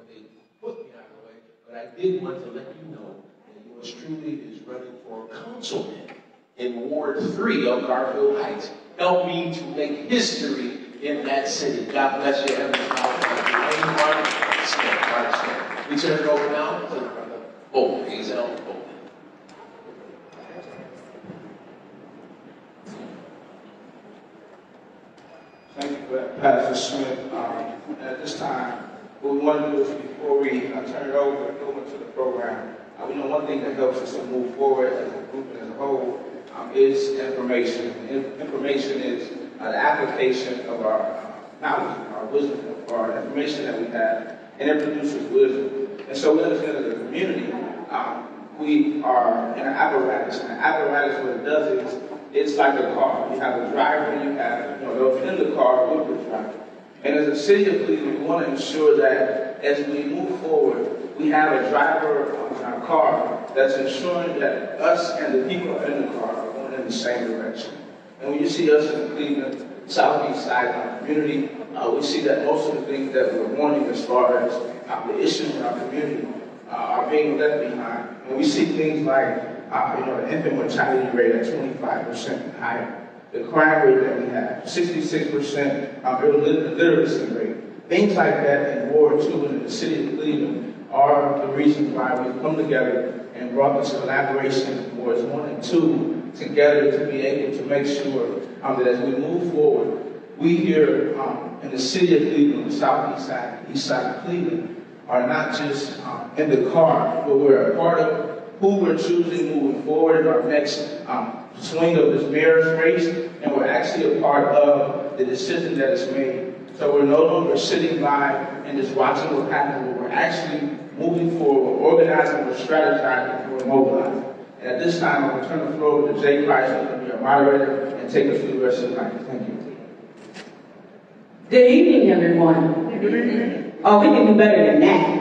before they put me out of the way, but I did want to let you know that yours truly is running for councilman in Ward 3 of Garfield Heights. Help me to make history in that city. God bless you, Heavenly Father. We turn it over now to Brother Bolton, Hazel Bolton. Thank you for that, Pastor Smith. At this time, what we want to do is before we turn it over and go into the program, we know one thing that helps us to move forward as a group and as a whole is information. Information is the application of our knowledge, our wisdom, our information that we have, and it produces wisdom. And so we understand as a community, we are in an apparatus. And an apparatus, what it does is, it's like a car. You have a driver and you have, those in the car with the driver. And as a city of Cleveland, we want to ensure that as we move forward, we have a driver in our car that's ensuring that us and the people in the car are going in the same direction. And when you see us in the Cleveland southeast side of our community, we see that most of the things that we're wanting as far as the issues in our community are being left behind. And we see things like the infant mortality rate at 25% and higher, the crime rate that we have, 66% literacy rate. Things like that in Ward 2 and in the city of Cleveland are the reasons why we've come together and brought this collaboration Wards 1 and 2 together to be able to make sure that as we move forward, we here in the city of Cleveland, the southeast side, east side of Cleveland, are not just in the car, but we're a part of who we're choosing moving forward in our next swing of this mayor's race, and we're actually a part of the decision that is made. So we're no longer sitting by and just watching what happens, but we're actually moving forward, we're organizing, we're strategizing, we're mobilizing. And at this time, I'm going to turn the floor over to Jay Price, who's going to be our moderator, and take us through the rest of the night. Thank you. Good evening, everyone. Good evening. Oh, we can do better than that.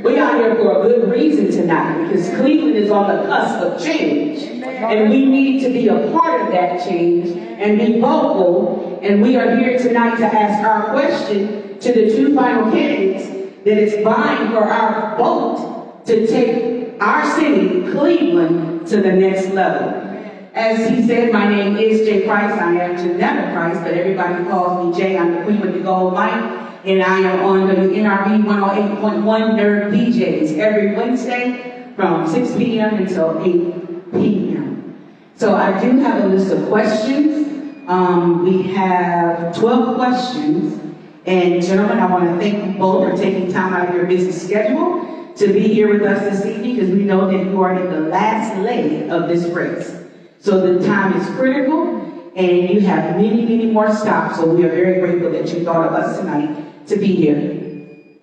We are here for a good reason tonight, because Cleveland is on the cusp of change. And we need to be a part of that change and be vocal. And we are here tonight to ask our question to the two final candidates that is vying for our vote to take our city, Cleveland, to the next level. As he said, my name is Jay Price. I am Janetta Price, but everybody calls me Jay. I'm the queen with the gold mic. And I am on WNRV 108.1 Nerd DJs every Wednesday from 6 p.m. until 8 p.m. So I do have a list of questions. We have 12 questions. And gentlemen, I want to thank you both for taking time out of your busy schedule to be here with us this evening, because we know that you are in the last leg of this race. So the time is critical, and you have many, many more stops. So we are very grateful that you thought of us tonight to be here.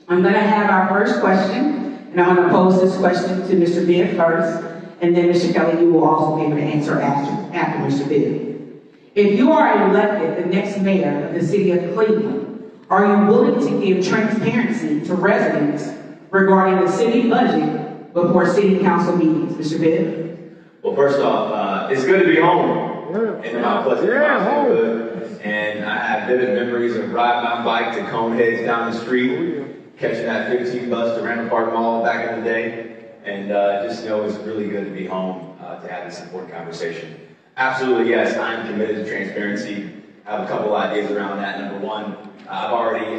I'm going to have our first question, and I'm going to pose this question to Mr. Bibb first, and then Mr. Kelly, you will also be able to answer after Mr. Bibb. If you are elected the next mayor of the city of Cleveland, are you willing to give transparency to residents regarding the city budget before city council meetings? Mr. Bibb? Well, first off, it's good to be home in my pleasant neighborhood. And I have vivid memories of riding my bike to Coneheads down the street, catching that 15 bus to Randall Park Mall back in the day. And just know it's really good to be home to have this important conversation. Absolutely, yes, I'm committed to transparency. I have a couple ideas around that. Number one, I've already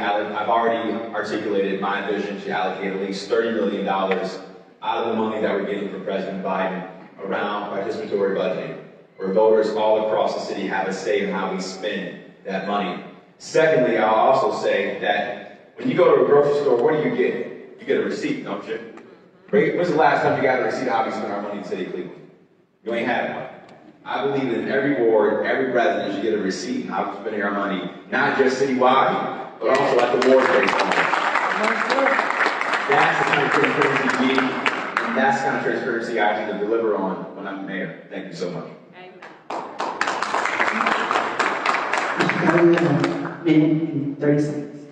articulated my vision to allocate at least $30 million out of the money that we're getting from President Biden around participatory budgeting, where voters all across the city have a say in how we spend that money. Secondly, I'll also say that when you go to a grocery store, what do you get? You get a receipt, don't you? When's the last time you got a receipt of how we spend our money in the city of Cleveland? You ain't had one. I believe that in every ward, every resident should get a receipt on how we're spending our money, not just citywide, but also at the ward-based level. That's the kind of transparency we need, and that's the kind of transparency I can deliver on when I'm mayor. Thank you so much. Minute and 30 seconds.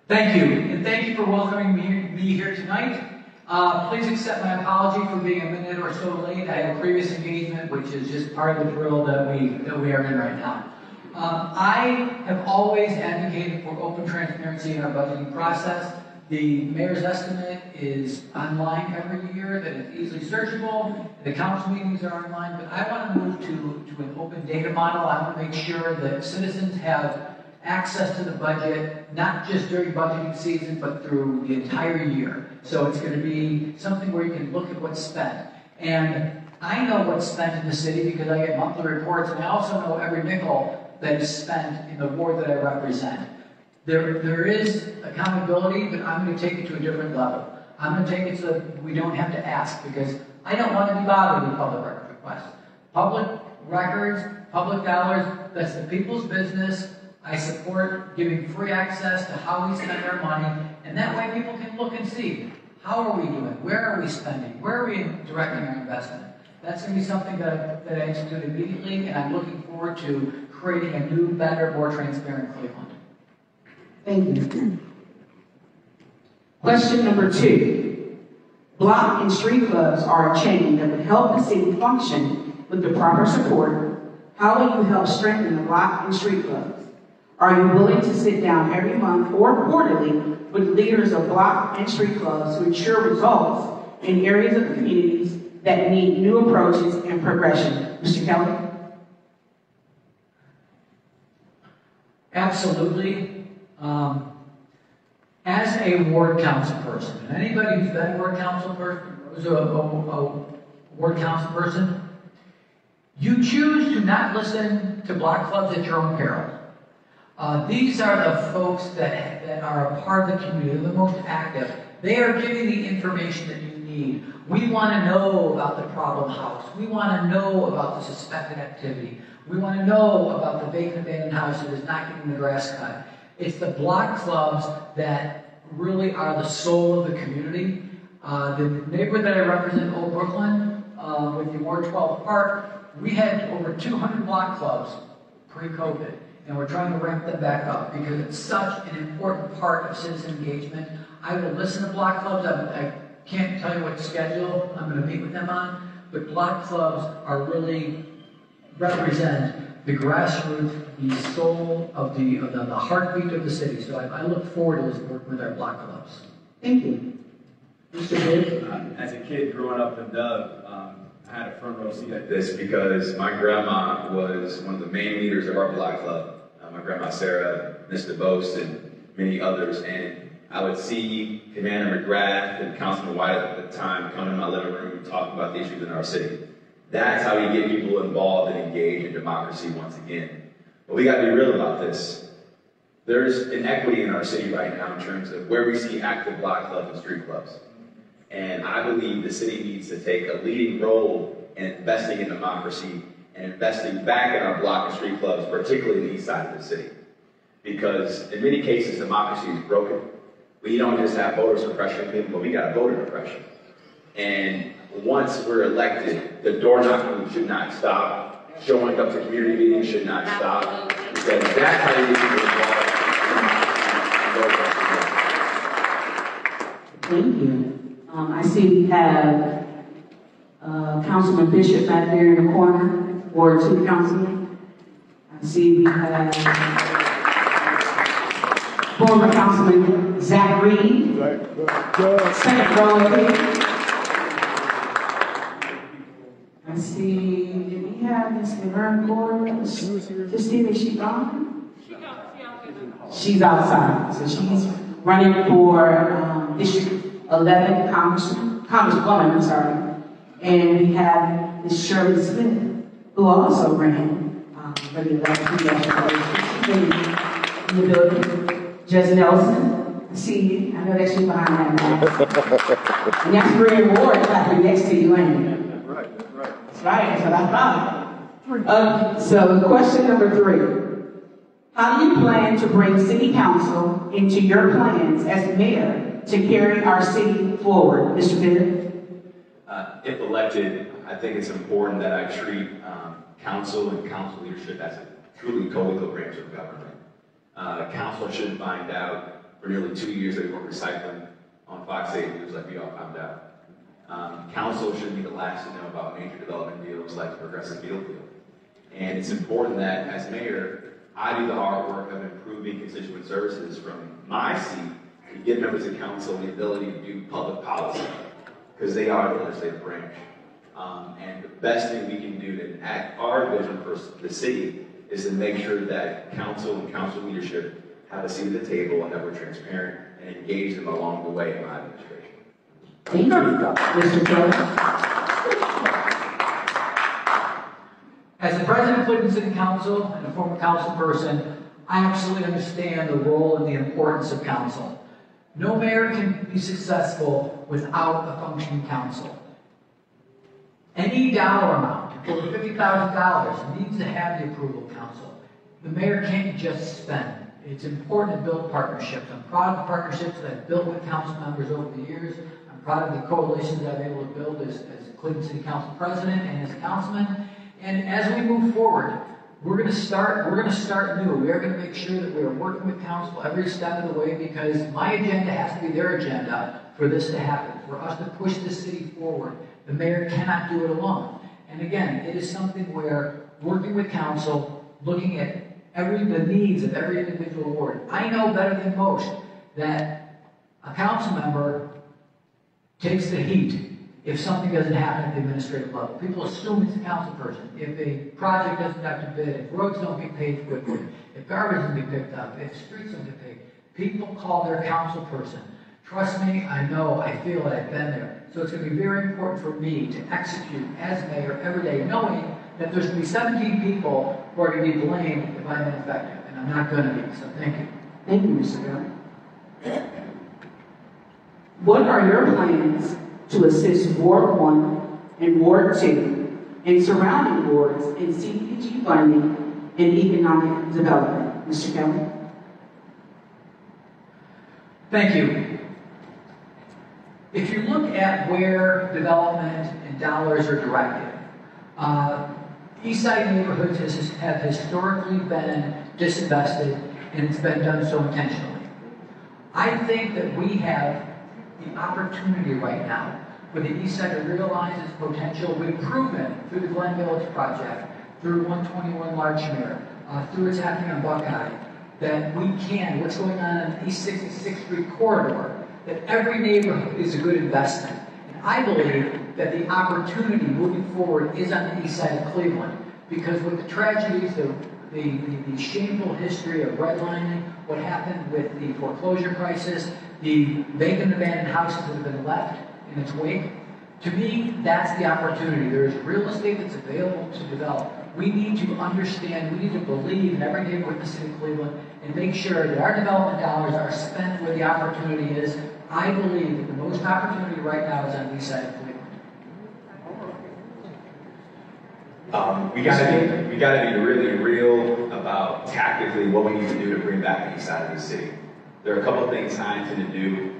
Thank you, and thank you for welcoming me here tonight. Please accept my apology for being a minute or so late. I had a previous engagement, which is just part of the drill that we are in right now. I have always advocated for open transparency in our budgeting process. The mayor's estimate is online every year, that it's easily searchable. The council meetings are online, but I want to move to an open data model. I want to make sure that citizens have access to the budget, not just during budgeting season, but through the entire year. So it's going to be something where you can look at what's spent. And I know what's spent in the city because I get monthly reports, and I also know every nickel that is spent in the ward that I represent. There is accountability, but I'm going to take it to a different level. I'm going to take it so that we don't have to ask, because I don't want to be bothered with public record requests. Public records, public dollars, that's the people's business. I support giving free access to how we spend our money, and that way people can look and see, how are we doing? Where are we spending? Where are we directing our investment? That's going to be something that I institute immediately, and I'm looking forward to creating a new, better, more transparent Cleveland. Thank you. Question number 2. Block and street clubs are a chain that would help the city function with the proper support. How will you help strengthen the block and street clubs? Are you willing to sit down every month or quarterly with leaders of block and street clubs to ensure results in areas of the communities that need new approaches and progression? Mr. Kelly? Absolutely. As a ward council person, and anybody who's been a ward council person, who's a ward council person, you choose to not listen to block clubs at your own peril. These are the folks that are a part of the community, the most active. They are giving the information that you need. We want to know about the problem house. We want to know about the suspected activity. We want to know about the vacant abandoned house that is not getting the grass cut. It's the block clubs that really are the soul of the community. The neighborhood that I represent, Old Brooklyn, with the Ward 12 Park, we had over 200 block clubs pre-COVID, and we're trying to ramp them back up because it's such an important part of citizen engagement. I will listen to block clubs. I can't tell you what schedule I'm going to meet with them on, but block clubs are really represent the grassroots, the soul of the heartbeat of the city. So I look forward to working with our block clubs. Thank you. Mr. Bibb? As a kid growing up in Dove, I had a front row seat at this because my grandma was one of the main leaders of our block club. My grandma Sarah, Mr. Boast, and many others. And I would see Commander McGrath and Councilman White at the time come in my living room and talk about the issues in our city. That's how you get people involved and engaged in democracy once again. But we got to be real about this. There's inequity in our city right now in terms of where we see active block clubs and street clubs. And I believe the city needs to take a leading role in investing in democracy and investing back in our block and street clubs, particularly in the east side of the city. Because in many cases, democracy is broken. We don't just have voter suppression, but we got voter repression. And once we're elected, the door knocking should not stop. Showing up to community meetings should not stop. Because that's how you get people involved. Thank you. I see we have Councilman Bishop back there in the corner, Ward 2 Councilman. I see we have former Councilman Zach Reed, Senate row up here. I see, did we have Ms. Laverne Gordon? Just see that she's gone? She's outside. So she's running for District 11 Congresswoman, I'm sorry. And we have Ms. Shirley Smith, who also ran for the election in the building. Judge Nelson, I see you. I know that she's behind that. And that's Red Ward clapping next to you, ain't it? That's right, that's what I thought. So question number 3. How do you plan to bring City Council into your plans as mayor to carry our city forward? Mr. Bibb? If elected, I think it's important that I treat council and council leadership as a truly co-equal branch of government. Council shouldn't find out for nearly 2 years that we weren't recycling on Fox 8 News like we all found out. Council shouldn't be the last to know about major development deals like the Progressive Deal deal. And it's important that as mayor, I do the hard work of improving constituent services from my seat We give members of council the ability to do public policy, because they are the legislative branch. And the best thing we can do to enact our vision for the city is to make sure that council and council leadership have a seat at the table and that we're transparent and engage them along the way in my administration. Thank you, Mr. President. As the president of Cleveland City Council and a former council person, I absolutely understand the role and the importance of council. No mayor can be successful without a functioning council. Any dollar amount, over $50,000, needs to have the approval of council. The mayor can't just spend. It's important to build partnerships. I'm proud of the partnerships that I've built with council members over the years. I'm proud of the coalitions that I've been able to build as Cleveland City Council president and as a councilman. And as we move forward, we're going to start new. We are going to make sure that we are working with council every step of the way, because my agenda has to be their agenda for this to happen, for us to push this city forward. The mayor cannot do it alone. And again, it is something where working with council, looking at the needs of every individual ward. I know better than most that a council member takes the heat if something doesn't happen at the administrative level. People assume it's a council person. If a project doesn't have to bid, if roads don't get paid quickly, if garbage doesn't get picked up, if streets don't get paid, people call their council person. Trust me, I know, I feel it, I've been there. So it's going to be very important for me to execute as mayor every day, knowing that there's going to be 17 people who are going to be blamed if I'm ineffective, and I'm not going to be. So thank you. Thank you, Mr. Bell. What are your plans to assist Ward 1 and Ward 2 and surrounding wards in CDBG funding and economic development? Mr. Kelly? Thank you. If you look at where development and dollars are directed, Eastside neighborhoods have historically been disinvested, and it's been done so intentionally. I think that we have the opportunity right now for the Eastside to realize its potential. We've proven through the Glen Village project, through 121 Larchmere, through what's happening on Buckeye, that we can, what's going on in the East 66th Street corridor, that every neighborhood is a good investment. And I believe that the opportunity moving forward is on the east side of Cleveland, because with the tragedies, the shameful history of redlining, what happened with the foreclosure crisis, the vacant abandoned houses that have been left in its wake, to me, that's the opportunity. There is real estate that's available to develop. We need to understand, we need to believe in every neighborhood in the city of Cleveland and make sure that our development dollars are spent where the opportunity is. I believe that the most opportunity right now is on the east side of Cleveland. We gotta be really real about tactically what we need to do to bring back the east side of the city. There are a couple of things I intend to do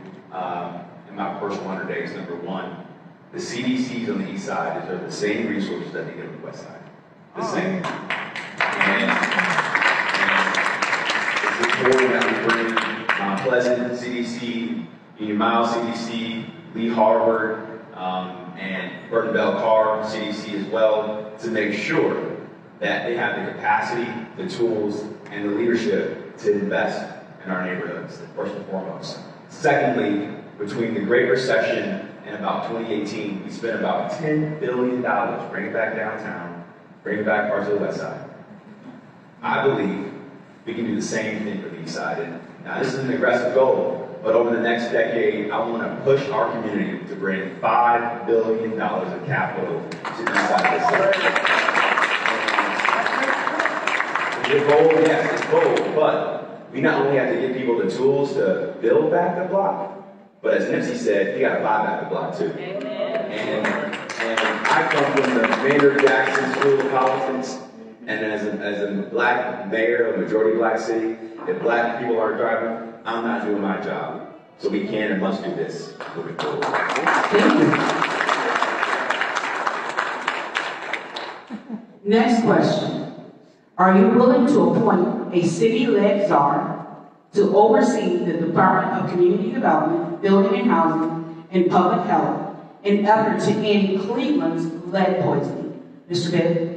in my first 100 days. Number one, the CDCs on the east side deserve the same resources that they get on the west side. The same. And it's important that we bring Mount Pleasant CDC, Union Mile CDC, Lee Harvard, and Burton Bell Carr CDC as well, to make sure that they have the capacity, the tools, and the leadership to invest in our neighborhoods, first and foremost. Secondly, between the Great Recession and about 2018, we spent about $10 billion bringing back downtown, bringing back parts of the west side. I believe we can do the same thing for the east side. And now, this is an aggressive goal, but over the next decade, I want to push our community to bring $5 billion of capital to the east side of the city. The goal, yes, it's bold, but we not only have to give people the tools to build back the block, but as Nipsey said, you got to buy back the block too. And I come from the Maynard Jackson School of Politics, and as a black mayor of a majority black city, if black people aren't driving, I'm not doing my job. So we can and must do this moving forward. Thank you. Next question. Are you willing to appoint a city-led czar to oversee the Department of Community Development, Building and Housing, and Public Health in effort to end Cleveland's lead poisoning? Mr. Bennett?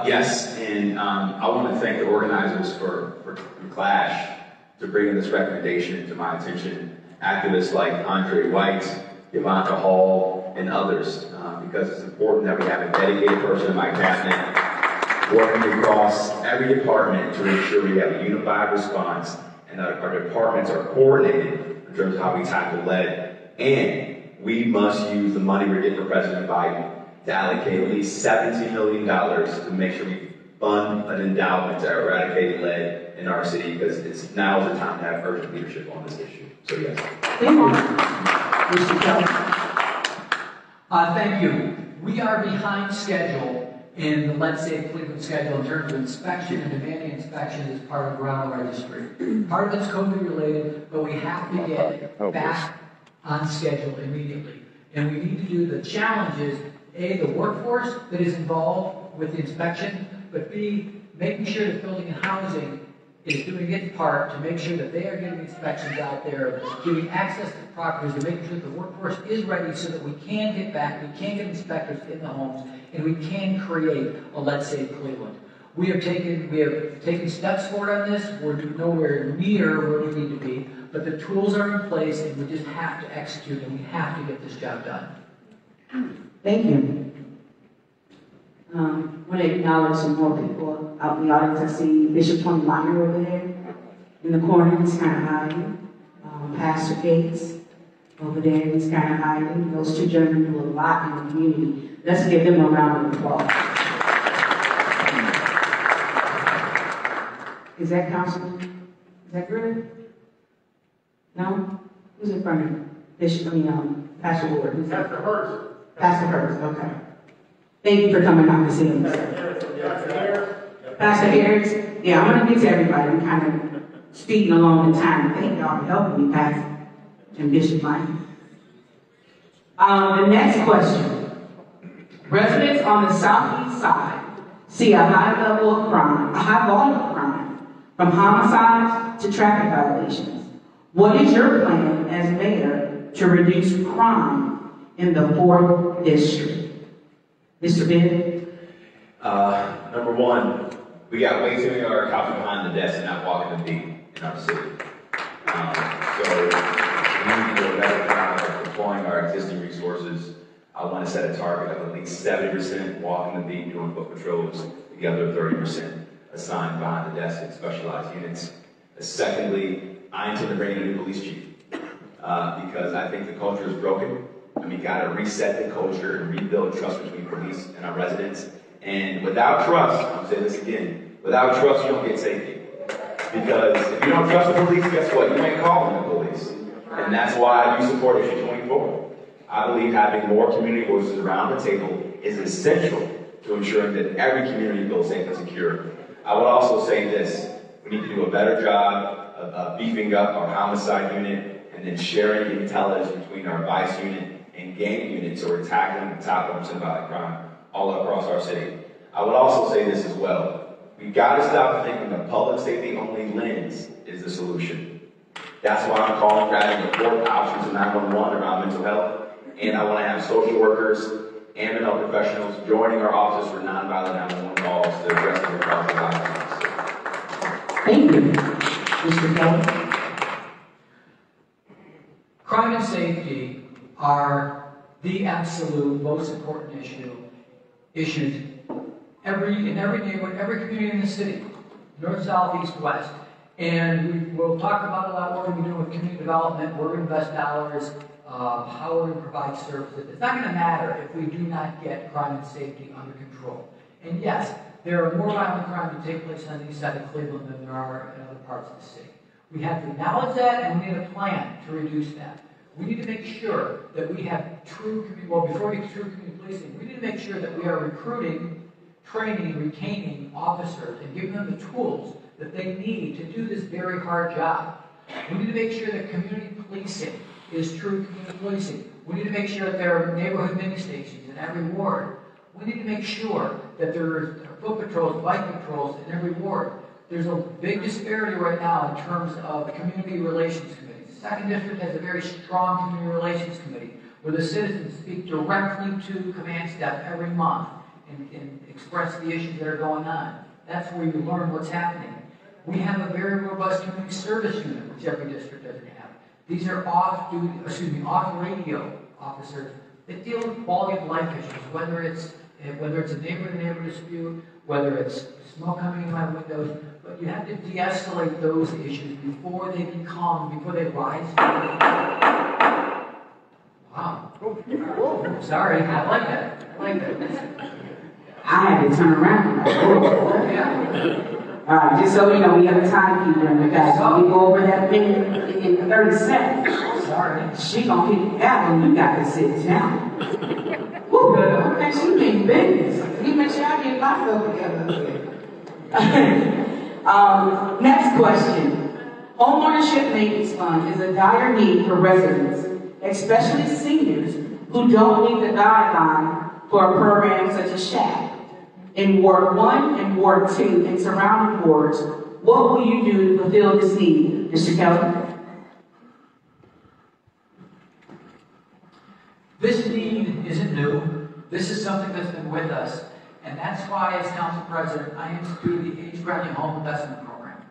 Yes, and I want to thank the organizers for Clash to bringing this recommendation to my attention. Activists like Andre White, Yvonne Hall, and others, because it's important that we have a dedicated person in my cabinet working across every department to ensure we have a unified response and that our departments are coordinated in terms of how we tackle lead. And we must use the money we're getting from President Biden to allocate at least $17 million to make sure we fund an endowment to eradicate lead in our city, because it's now the time to have urgent leadership on this issue. So yes. Thank you. We are behind schedule in the Let's Save Cleveland schedule in terms of inspection and demanding inspection as part of ground registry. Part of it's COVID related, but we have to get back on schedule immediately. And we need to do the challenges, A, the workforce that is involved with the inspection, but B, making sure that building and housing is doing its part to make sure that they are getting inspections out there, giving access to properties, and making sure that the workforce is ready so that we can get back, we can get inspectors in the homes, and we can create a Let's Save Cleveland. We have taken steps forward on this. We're nowhere near where we need to be, but the tools are in place, and we just have to execute, and we have to get this job done. Thank you. I want to acknowledge some more people out in the audience. I see Bishop Tony Meyer over there in the corner. He's kind of hiding. Pastor Gates over there. He's kind of hiding. Those two gentlemen do a lot in the community. Let's give them a round of applause. Is that Councilman? Is that good? No? Who's in front of you? Bishop, Pastor Ward. Who's that? Pastor Hurst. Pastor Hurst, okay. Thank you for coming out to see us. Pastor Harris, yeah, I want to get to everybody. I'm kind of speeding along the time. Thank y'all for helping me, Pastor and Bishop Mike. The next question. Residents on the southeast side see a high level of crime, a high volume of crime, from homicides to traffic violations. What is your plan as mayor to reduce crime in the 4th district? Mr. Ben? Number one, we got way too many of our cops behind the desk and not walking the beat in our city. So we need to do a better job of deploying our existing resources. I want to set a target of at least 70% walking the beat, doing foot patrols, the other 30% assigned behind the desk in specialized units. Secondly, I intend to bring in a new police chief because I think the culture is broken. And we got to reset the culture and rebuild trust between police and our residents. And without trust, I'm saying this again, without trust you don't get safety. Because if you don't trust the police, guess what? You ain't calling the police. And that's why I do support issue 24. I believe having more community voices around the table is essential to ensuring that every community feels safe and secure. I would also say this, we need to do a better job of beefing up our homicide unit and then sharing intelligence between our vice unit and gang units, so we're tackling the top 1% of violent crime all across our city. I would also say this as well. We've got to stop thinking the public safety only lens is the solution. That's why I'm calling for adding the 4th option to 911 around mental health. And I want to have social workers and mental health professionals joining our office for nonviolent 911 calls to address the cause of violence. Thank you. Mr. Kelly? Crime and safety are the absolute most important issues in every neighborhood, every community in the city, north, south, east, west. And we'll talk about a lot what we're doing with community development, where we invest dollars, how we provide services. It's not going to matter if we do not get crime and safety under control. And yes, there are more violent crimes that take place on the east side of Cleveland than there are in other parts of the city. We have to acknowledge that, and we need a plan to reduce that. We need to make sure that we have true community, well, before we get to true community policing, we need to make sure that we are recruiting, training, retaining officers and giving them the tools that they need to do this very hard job. We need to make sure that community policing is true community policing. We need to make sure that there are neighborhood mini stations in every ward. We need to make sure that there are foot patrols, bike patrols in every ward. There's a big disparity right now in terms of community relations committees. The 2nd District has a very strong community relations committee where the citizens speak directly to command staff every month and express the issues that are going on. That's where you learn what's happening. We have a very robust community service unit, which every district doesn't have. These are off-radio officers that deal with quality of life issues, whether it's a neighbor-to-neighbor dispute, whether it's smoke coming in my windows, but you have to de-escalate those issues before they rise. Wow. Sorry, I like that. I had to turn around. All right, just so you know, we have a timekeeper in the back. So we go over that minute in 30 seconds. Sorry. She gonna hit the gavel and you got to sit down. Woo, okay, she being business. You make sure I get myself together. Next question. Homeownership maintenance fund is a dire need for residents, especially seniors who don't meet the guideline for a program such as SHAP. In Ward 1 and Ward 2 and surrounding wards, what will you do to fulfill this need, Mr. Kelly? This need isn't new. This is something that's been with us. And that's why, as Council President, I instituted the Age-Friendly Home Investment Program.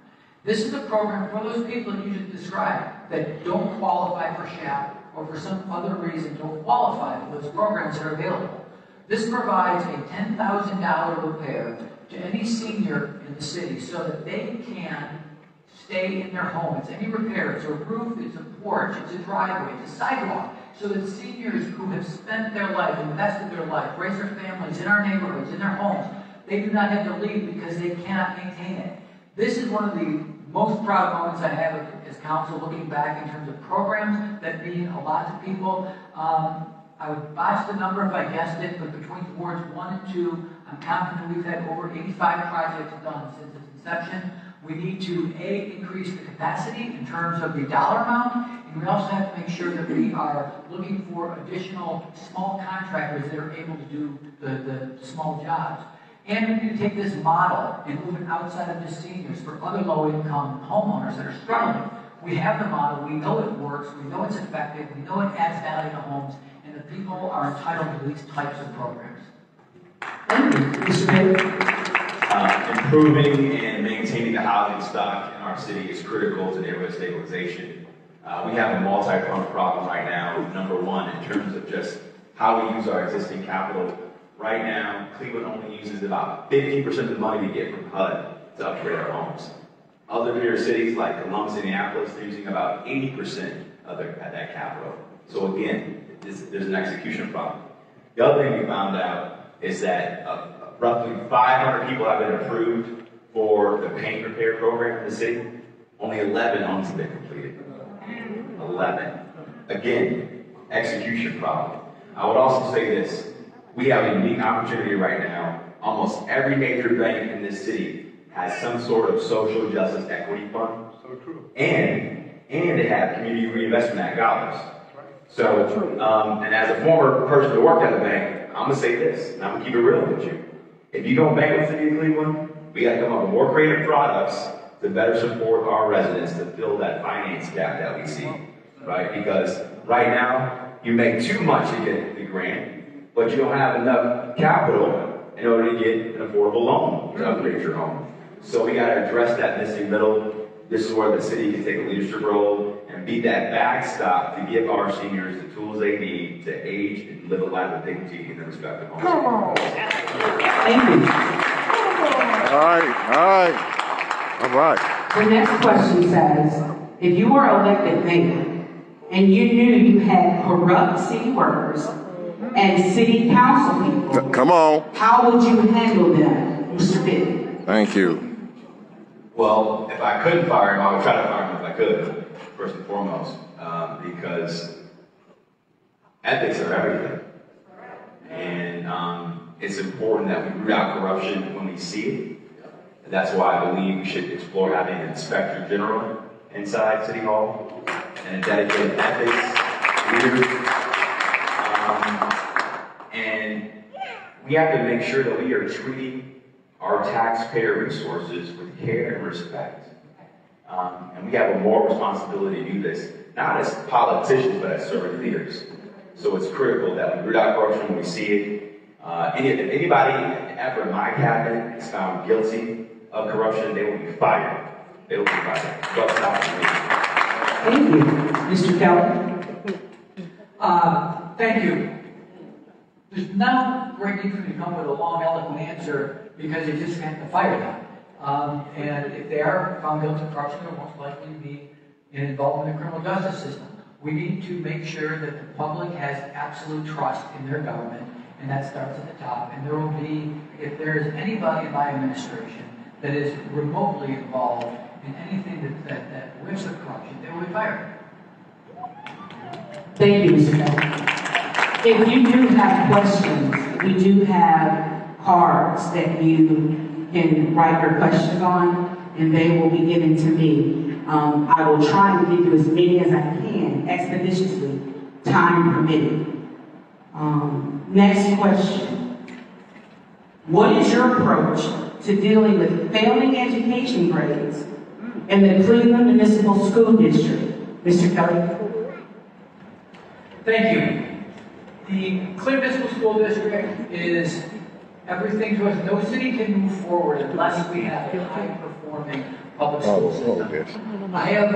This is a program for those people that you just described that don't qualify for SHAP or for some other reason don't qualify for those programs that are available. This provides a $10,000 repair to any senior in the city so that they can stay in their home. It's any repair. It's a roof, it's a porch, it's a driveway, it's a sidewalk. So that seniors who have spent their life, invested their life, raised their families in our neighborhoods, in their homes, they do not have to leave because they cannot maintain it. This is one of the most proud moments I have as council, looking back in terms of programs that mean a lot to people. I would botch the number if I guessed it, but between wards 1 and 2, I'm confident we've had over 85 projects done since its inception. We need to, A, increase the capacity in terms of the dollar amount, and we also have to make sure that we are looking for additional small contractors that are able to do the small jobs. And we need to take this model and move it outside of just seniors for other low-income homeowners that are struggling. We have the model, we know it works, we know it's effective, we know it adds value to homes, and the people are entitled to these types of programs. Thank you. Mr. Mayor? Improving and maintaining the housing stock in our city is critical to neighborhood stabilization. We have a multi-pronged problem right now. Number one, in terms of just how we use our existing capital. Right now, Cleveland only uses about 50% of the money we get from HUD to upgrade our homes. Other bigger cities like Columbus, Indianapolis, they're using about 80% of that capital. So again, there's an execution problem. The other thing we found out is that roughly 500 people have been approved for the paint repair program in the city. Only 11 homes have been completed. 11. Again, execution problem. I would also say this. We have a unique opportunity right now. Almost every major bank in this city has some sort of social justice equity fund. So true. And they have Community Reinvestment Act dollars. So, and as a former person who worked at a bank, I'm gonna say this, and I'm gonna keep it real with you. If you don't bank with the city of Cleveland, we gotta come up with more creative products to better support our residents to fill that finance gap that we see, right? Because right now, you make too much to get the grant, but you don't have enough capital in order to get an affordable loan to upgrade your home. So we gotta address that missing middle. This is where the city can take a leadership role and be that backstop to give our seniors the tools they need to age and live a life of dignity in their respective homes. Come on. Thank you. All right. The next question says, if you were elected mayor and you knew you had corrupt city workers and city council people, Come on. how would you handle them, Mr. Pitt? Thank you. Well, if I couldn't fire him, I would try to fire him if I could, first and foremost, because ethics are everything. And it's important that we root out corruption when we see it. And that's why I believe we should explore having an inspector general inside City Hall and a dedicated ethics leader. And we have to make sure that we are treating our taxpayer resources with care and respect. And we have a moral responsibility to do this, not as politicians, but as servant leaders. So it's critical that we root out corruption when we see it. If anybody ever in my cabinet is found guilty of corruption, they will be fired. It'll be right. Well, Thank you. Mr. Kelly? Thank you. There's no great need for me to come with a long, eloquent answer because you just can't fire them. And if they are found guilty of corruption, they'll most likely be involved in the criminal justice system. We need to make sure that the public has absolute trust in their government, and that starts at the top. And there will be, if there is anybody in my administration that is remotely involved in anything that whiffs of corruption, they will be fired. Thank you, Mr. Kelly. If you do have questions, we do have cards that you can write your questions on, and they will be given to me. I will try to give you as many as I can, expeditiously, time permitting. Next question. What is your approach to dealing with failing education grades in the Cleveland Municipal School District? Mr. Kelly? Thank you. The Cleveland Municipal School District is everything to us. No city can move forward unless we have a high-performing public school system. I have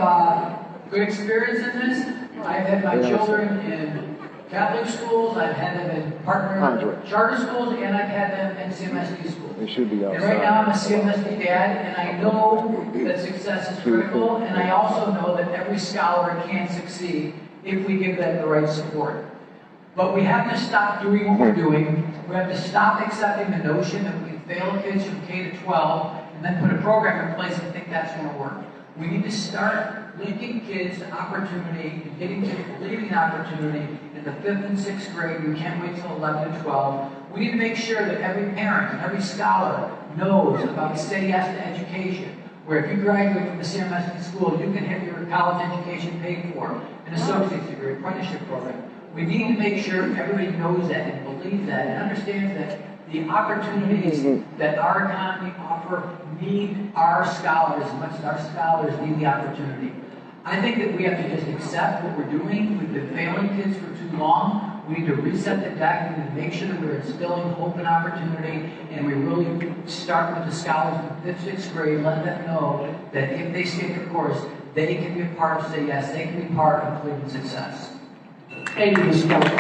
good experience in this. I've had my children in Catholic schools, I've had them in partner charter schools, and I've had them in CMSD schools. And right now I'm a CMSD dad, and I know that success is critical, and I also know that every scholar can succeed if we give them the right support. But we have to stop doing what we're doing. We have to stop accepting the notion that we can fail kids from K to 12 and then put a program in place and think that's going to work. We need to start linking kids to opportunity and getting kids believing in opportunity in the 5th and 6th grade. We can't wait till 11 and 12. We need to make sure that every parent and every scholar knows about Say Yes to Education, where if you graduate from the CMSD school, you can have your college education paid for, an associate's degree, apprenticeship program. We need to make sure everybody knows that and believes that and understands that the opportunities that our economy offer need our scholars as much as our scholars need the opportunity. I think that we have to just accept what we're doing. We've been failing kids for too long. We need to reset the deck. We need to make sure that we're instilling hope and opportunity, and we really start with the scholars in 5th, 6th grade, let them know that if they stay the course, they can be a part of Say Yes, they can be part of Cleveland's success. Thank you, Mr. Kelly.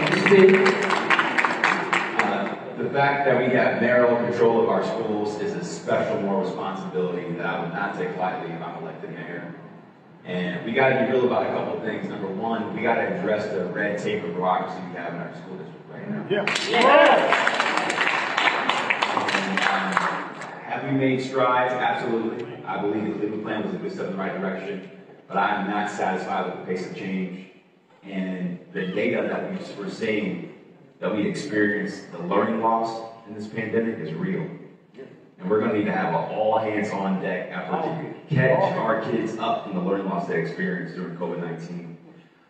The fact that we have narrow control of our schools is a special moral responsibility that I would not take lightly if I'm elected mayor. And we got to be real about a couple of things. Number one, we got to address the red tape of bureaucracy we have in our school district right now. Have we made strides? Absolutely. I believe the Cleveland plan was a good step in the right direction, but I'm not satisfied with the pace of change. And the data that we're seeing, that we experienced, the learning loss in this pandemic is real. And we're going to need to have an all-hands-on-deck effort to catch our kids up from the learning loss they experienced during COVID-19.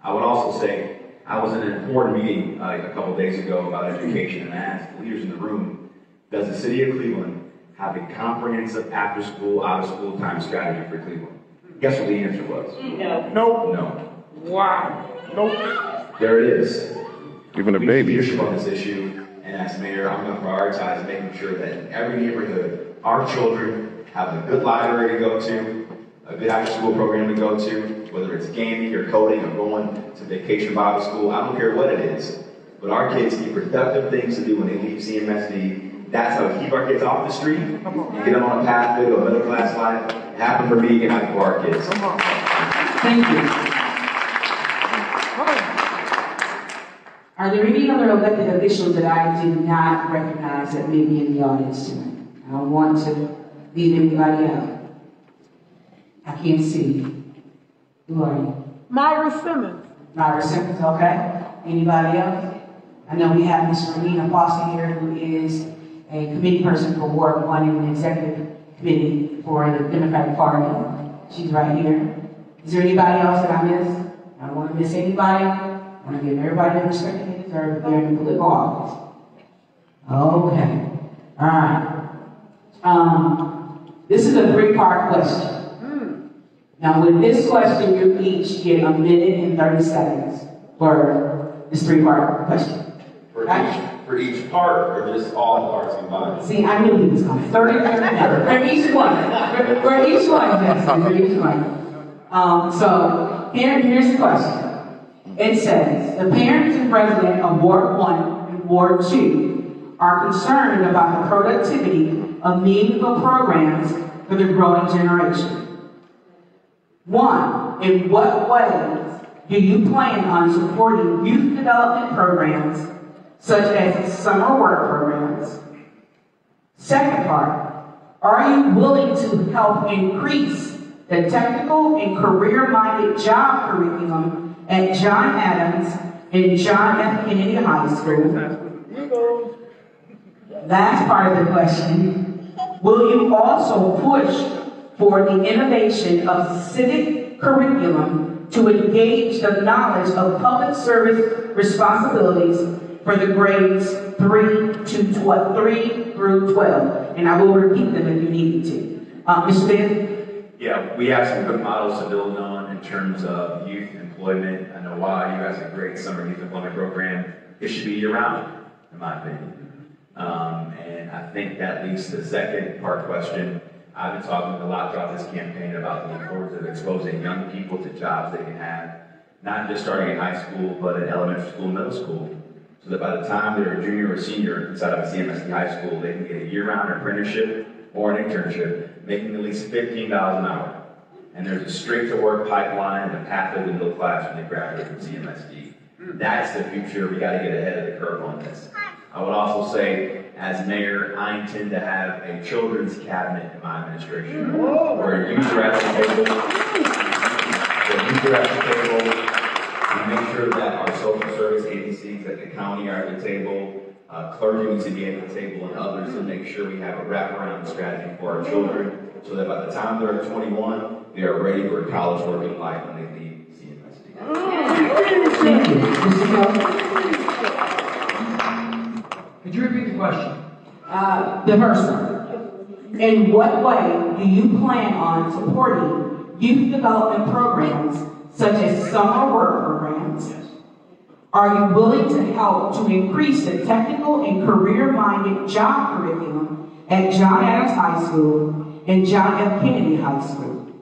I would also say, I was in an important meeting a couple days ago about education, and I asked the leaders in the room, does the city of Cleveland have a comprehensive after-school, out-of-school time strategy for Cleveland? Guess what the answer was? No. No. Wow. Nope. There it is. Even a baby. We need leadership on this issue, and as mayor, I'm going to prioritize making sure that in every neighborhood, our children have a good library to go to, a good after-school program to go to, whether it's gaming or coding or going to vacation Bible school. I don't care what it is, but our kids need productive things to do when they leave CMSD. That's how we keep our kids off the street and get them on a pathway to a middle-class life. It happened for me, and happen for our kids. Thank you. Are there any other elected officials that I did not recognize that may be in the audience tonight? I don't want to leave anybody out. I can't see. Who are you? Myra Simmons. Myra Simmons, okay. Anybody else? I know we have Ms. Renina Foster here, who is a committee person for Ward 1 in the executive committee for the Democratic Party. She's right here. Is there anybody else that I missed? I don't want to miss anybody. I want to give everybody the respect they deserve if they're in political office. Okay. All right. This is a 3-part question. Now, with this question, you each get 1 minute and 30 seconds for this 3-part question. For right? for each part, or just all the parts combined? See, I knew he was coming. 30 for each one. For each one, yes, for each one. So here's the question. It says, the parents and residents of Ward 1 and Ward 2 are concerned about the productivity of meaningful programs for the growing generation. 1, in what ways do you plan on supporting youth development programs such as summer work programs? Second part, are you willing to help increase the technical and career-minded job curriculum at John Adams and John F. Kennedy High School? Last part of the question, will you also push for the innovation of civic curriculum to engage the knowledge of public service responsibilities for the grades 3 through 12? And I will repeat them if you need me to. Mr. Bibb? Yeah, we have some good models to build on in terms of youth employment. I know why you guys have a great summer youth employment program. It should be year-round, in my opinion. And I think that leads to the second part question. I've been talking a lot throughout this campaign about the importance of exposing young people to jobs they can have, not just starting in high school, but in elementary school, middle school, so that by the time they're a junior or senior inside of a CMSD high school, they can get a year-round apprenticeship or an internship, making at least $15 an hour. And there's a straight-to-work pipeline and a pathway to the middle class when they graduate from CMSD. That's the future. We got to get ahead of the curve on this. I would also say, as mayor, I intend to have a children's cabinet in my administration, where youth are at the table. We make sure that our social service agencies at the county are at the table, clergy needs to be at the table, and others, to make sure we have a wraparound strategy for our children, so that by the time they're 21, they are ready for a college working life when they leave CMSD. Thank you. Mr. Kelly? Could you repeat the question? The first one. In what way do you plan on supporting youth development programs such as summer work programs? Yes. Are you willing to help to increase the technical and career-minded job curriculum at John Adams High School and John F. Kennedy High School?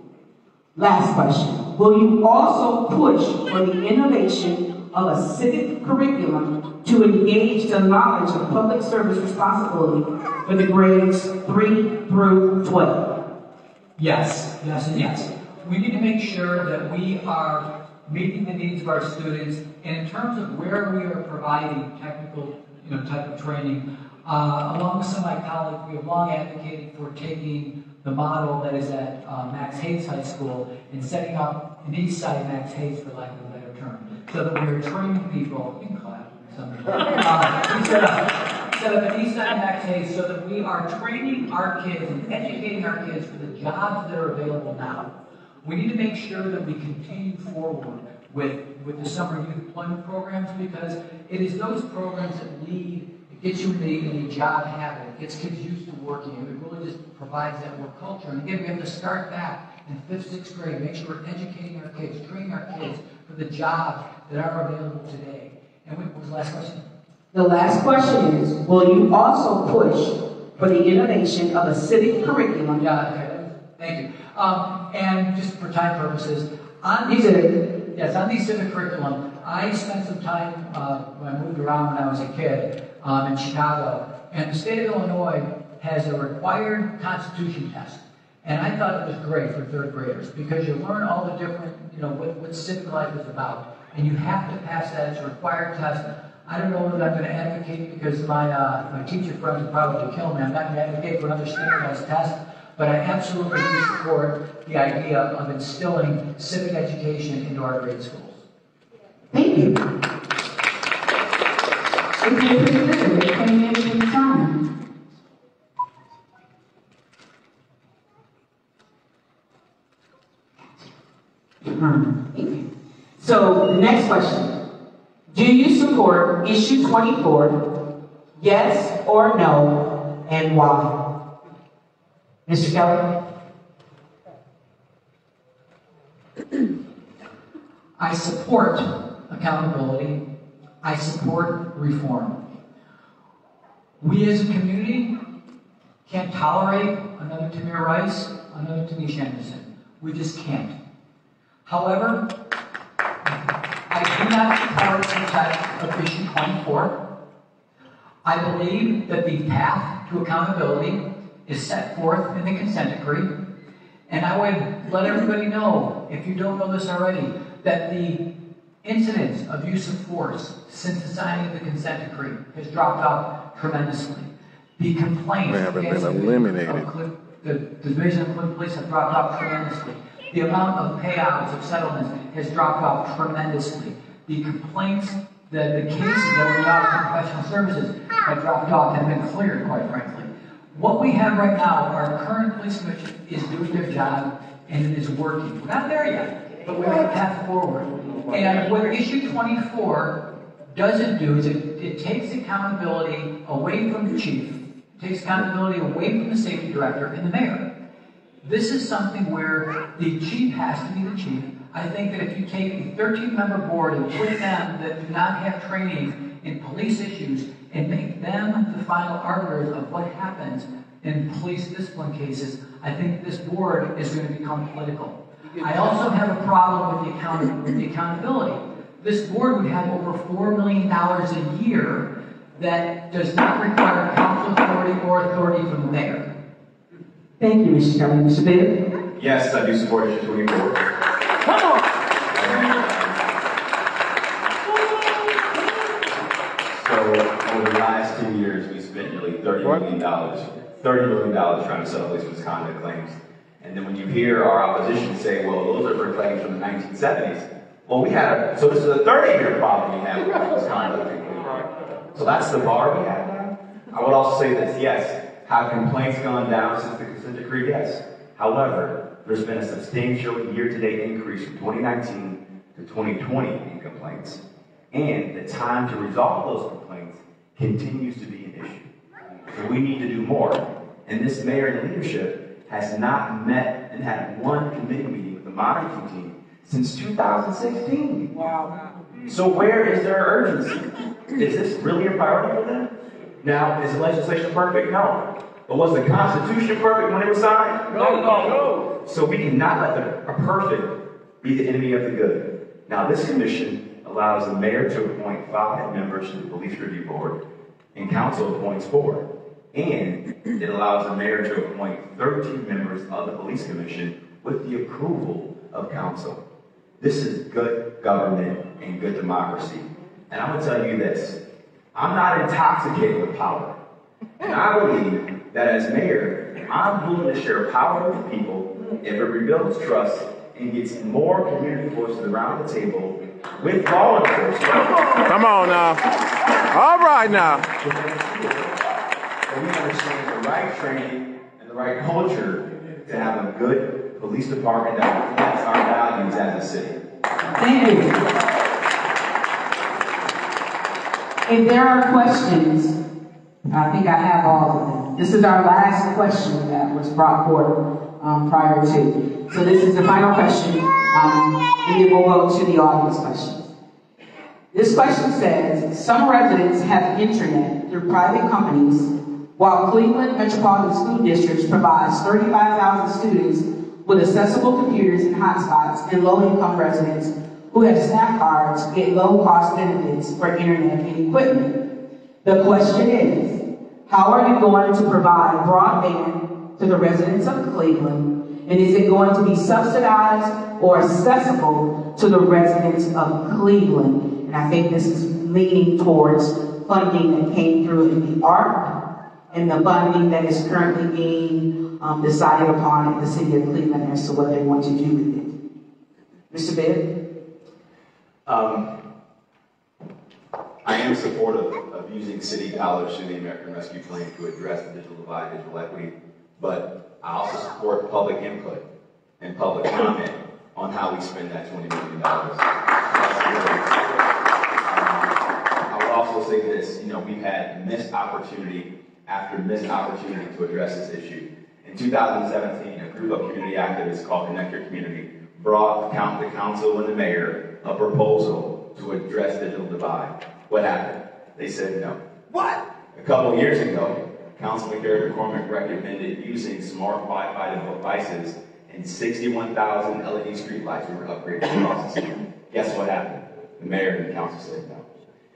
Last question. Will you also push for the innovation of a civic curriculum to engage the knowledge of public service responsibility for the grades 3 through 12? Yes, yes, and yes. We need to make sure that we are meeting the needs of our students, and in terms of where we are providing technical, type of training, along with some of my colleagues, we have long advocated for taking the model that is at Max Hayes High School and setting up an east side Max Hayes, for lack of a better term, so that we are training people, you can clap, set up an east side Max Hayes so that we are training our kids and educating our kids for the jobs that are available now. We need to make sure that we continue forward with the summer youth employment programs, because it is those programs that lead, it gets you in a job habit, it gets kids used to working, and it really just provides that work culture. And again, we have to start back in 5th, 6th grade, make sure we're educating our kids, training our kids for the jobs that are available today. And what was the last question? The last question is, will you also push for the innovation of a civic curriculum? Yeah, okay, thank you. And just for time purposes, on the civic curriculum, I spent some time when I moved around when I was a kid in Chicago, and the state of Illinois has a required Constitution test. And I thought it was great for 3rd graders, because you learn all the different, what civic life is about. And you have to pass that. It's a required test. I don't know whether I'm going to advocate, because my teacher friends would probably kill me. I'm not going to advocate for another standardized test, but I absolutely do support the idea of instilling civic education into our grade schools. Thank you. If you're pretty good, it came in from time. Thank you. So, the next question. Do you support issue 24? Yes or no, and why? Mr. Kelly? I support accountability. I support reform. We as a community can't tolerate another Tamir Rice, another Tamish Anderson. We just can't. However, I do not support the text of issue 24. I believe that the path to accountability is set forth in the consent decree. And I would let everybody know, if you don't know this already, that the incidence of use of force since the signing of the consent decree has dropped off tremendously. The complaints They haven't been eliminated. The Division of Cleveland Police have dropped off tremendously. The amount of payouts of settlements has dropped off tremendously. The complaints, the cases that were out for professional services have dropped off, have been cleared, quite frankly. What we have right now, our current police commission is doing their job and it is working. We're not there yet, but we have a path forward. And what issue 24 doesn't do is it takes accountability away from the chief, it takes accountability away from the safety director and the mayor. This is something where the chief has to be the chief. I think that if you take a 13-member board and put them that do not have training in police issues and make them the final arbiters of what happens in police discipline cases, I think this board is going to become political. I also have a problem with the accountability. This board would have over $4 million a year that does not require council authority or authority from the mayor. Thank you, Mr. Kelly. Mr. Bibb? Yes, I do support issue 24. Come on! So, over the last 2 years, we spent nearly $30 million trying to settle police misconduct claims. And then when you hear our opposition say, well, those are for claims from the 1970s, well, so this is a 30-year problem we have with misconduct. So that's the bar we have now. I would also say this, yes, have complaints gone down since the consent decree? Yes. However, there's been a substantial year-to-date increase from 2019 to 2020 in complaints. And the time to resolve those complaints continues to be an issue. So we need to do more. And this mayor and leadership has not met and had one committee meeting with the monitoring team since 2016. Wow. So where is their urgency? Is this really a priority for them? Now, is the legislation perfect? No. But was the Constitution perfect when it was signed? No. So we cannot let the perfect be the enemy of the good. Now, this commission allows the mayor to appoint 5 members to the Police Review Board, and council appoints 4. And it allows the mayor to appoint 13 members of the police commission with the approval of council. This is good government and good democracy. And I'm going to tell you this. I'm not intoxicated with power. And I believe that as mayor, I'm willing to share power with people if it rebuilds trust and gets more community voices around the table with law enforcement. Come on now. All right now. And we understand the right training and the right culture to have a good police department that reflects our values as a city. Thank you. If there are questions, I think I have all of them. This is our last question that was brought forth prior to. So this is the final question, and then we'll go to the audience questions. This question says, some residents have internet through private companies, while Cleveland Metropolitan School Districts provides 35,000 students with accessible computers and hotspots, and low-income residents who have SNAP cards get low-cost benefits for internet and equipment. The question is, how are you going to provide broadband to the residents of Cleveland? And is it going to be subsidized or accessible to the residents of Cleveland? And I think this is leaning towards funding that came through in the ARP and the funding that is currently being decided upon in the city of Cleveland as to what they want to do with it. Mr. Bibb? I am supportive of using city dollars through the American Rescue Plan to address the digital divide, digital equity, but I also support public input and public comment on how we spend that $20 million. I would also say this, we've had missed opportunity after missed opportunity to address this issue. In 2017, a group of community activists called Connect Your Community brought the council and the mayor a proposal to address digital divide. What happened? They said no. What? A couple of years ago, Councilman Gary McCormick recommended using smart Wi-Fi devices and 61,000 LED streetlights were upgraded across the city. Guess what happened? The mayor and the council said no.